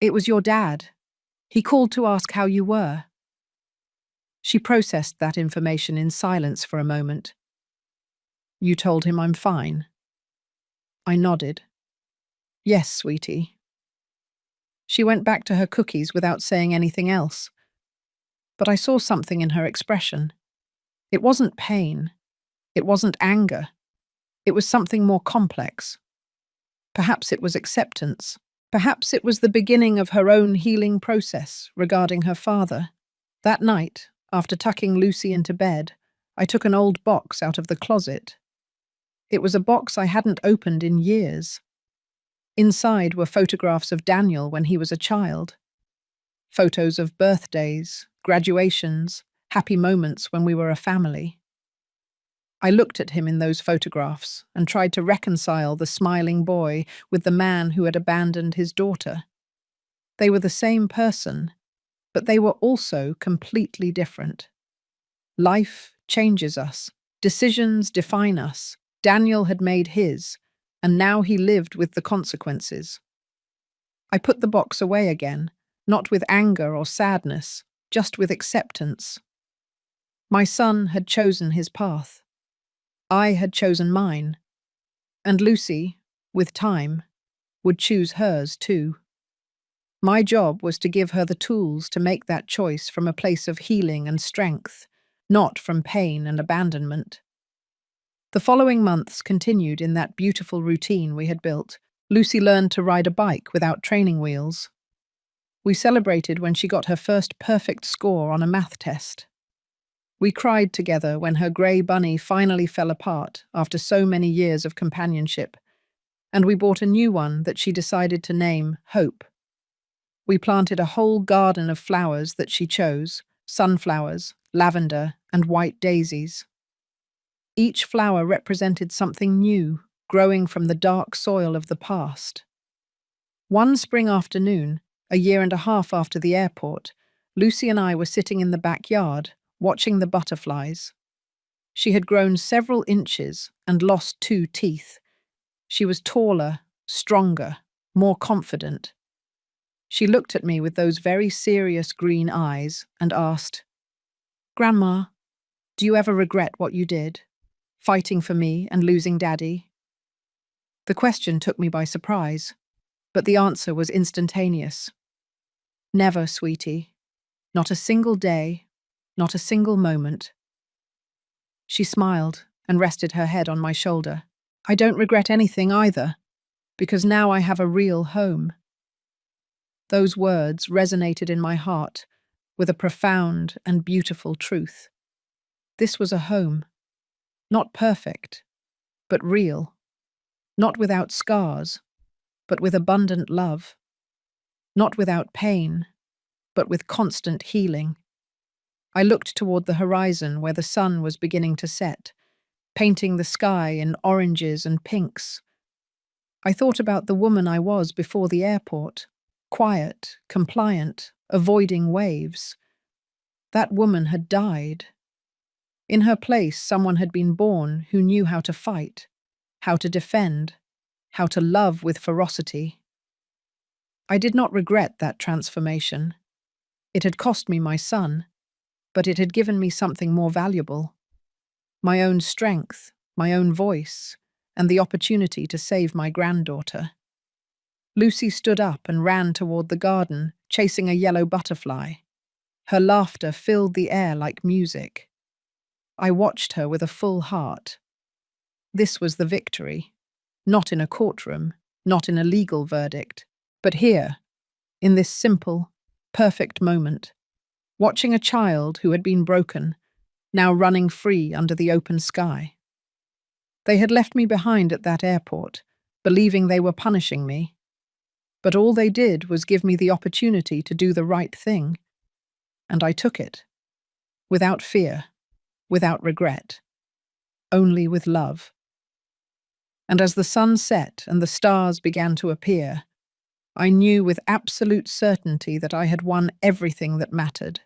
"It was your dad. He called to ask how you were." She processed that information in silence for a moment. "You told him I'm fine?" I nodded. "Yes, sweetie." She went back to her cookies without saying anything else. But I saw something in her expression. It wasn't pain. It wasn't anger. It was something more complex. Perhaps it was acceptance. Perhaps it was the beginning of her own healing process regarding her father. That night, after tucking Lucy into bed, I took an old box out of the closet. It was a box I hadn't opened in years. Inside were photographs of Daniel when he was a child. Photos of birthdays, graduations, happy moments when we were a family. I looked at him in those photographs and tried to reconcile the smiling boy with the man who had abandoned his daughter. They were the same person, but they were also completely different. Life changes us. Decisions define us. Daniel had made his, and now he lived with the consequences. I put the box away again, not with anger or sadness, just with acceptance. My son had chosen his path. I had chosen mine. And Lucy, with time, would choose hers too. My job was to give her the tools to make that choice from a place of healing and strength, not from pain and abandonment. The following months continued in that beautiful routine we had built. Lucy learned to ride a bike without training wheels. We celebrated when she got her first perfect score on a math test. We cried together when her grey bunny finally fell apart after so many years of companionship, and we bought a new one that she decided to name Hope. We planted a whole garden of flowers that she chose, sunflowers, lavender, and white daisies. Each flower represented something new, growing from the dark soil of the past. One spring afternoon, a year and a half after the airport, Lucy and I were sitting in the backyard, watching the butterflies. She had grown several inches and lost 2 teeth. She was taller, stronger, more confident. She looked at me with those very serious green eyes and asked, Grandma, do you ever regret what you did? Fighting for me and losing Daddy? The question took me by surprise, but the answer was instantaneous. Never, sweetie. Not a single day, not a single moment. She smiled and rested her head on my shoulder. I don't regret anything either, because now I have a real home. Those words resonated in my heart with a profound and beautiful truth. This was a home, not perfect, but real, not without scars, but with abundant love, not without pain, but with constant healing. I looked toward the horizon where the sun was beginning to set, painting the sky in oranges and pinks. I thought about the woman I was before the airport, quiet, compliant, avoiding waves. That woman had died. In her place, someone had been born who knew how to fight, how to defend, how to love with ferocity. I did not regret that transformation. It had cost me my son, but it had given me something more valuable. My own strength, my own voice, and the opportunity to save my granddaughter. Lucy stood up and ran toward the garden, chasing a yellow butterfly. Her laughter filled the air like music. I watched her with a full heart. This was the victory, not in a courtroom, not in a legal verdict, but here, in this simple, perfect moment, watching a child who had been broken, now running free under the open sky. They had left me behind at that airport, believing they were punishing me. But all they did was give me the opportunity to do the right thing, and I took it, without fear, without regret, only with love. And as the sun set and the stars began to appear, I knew with absolute certainty that I had won everything that mattered.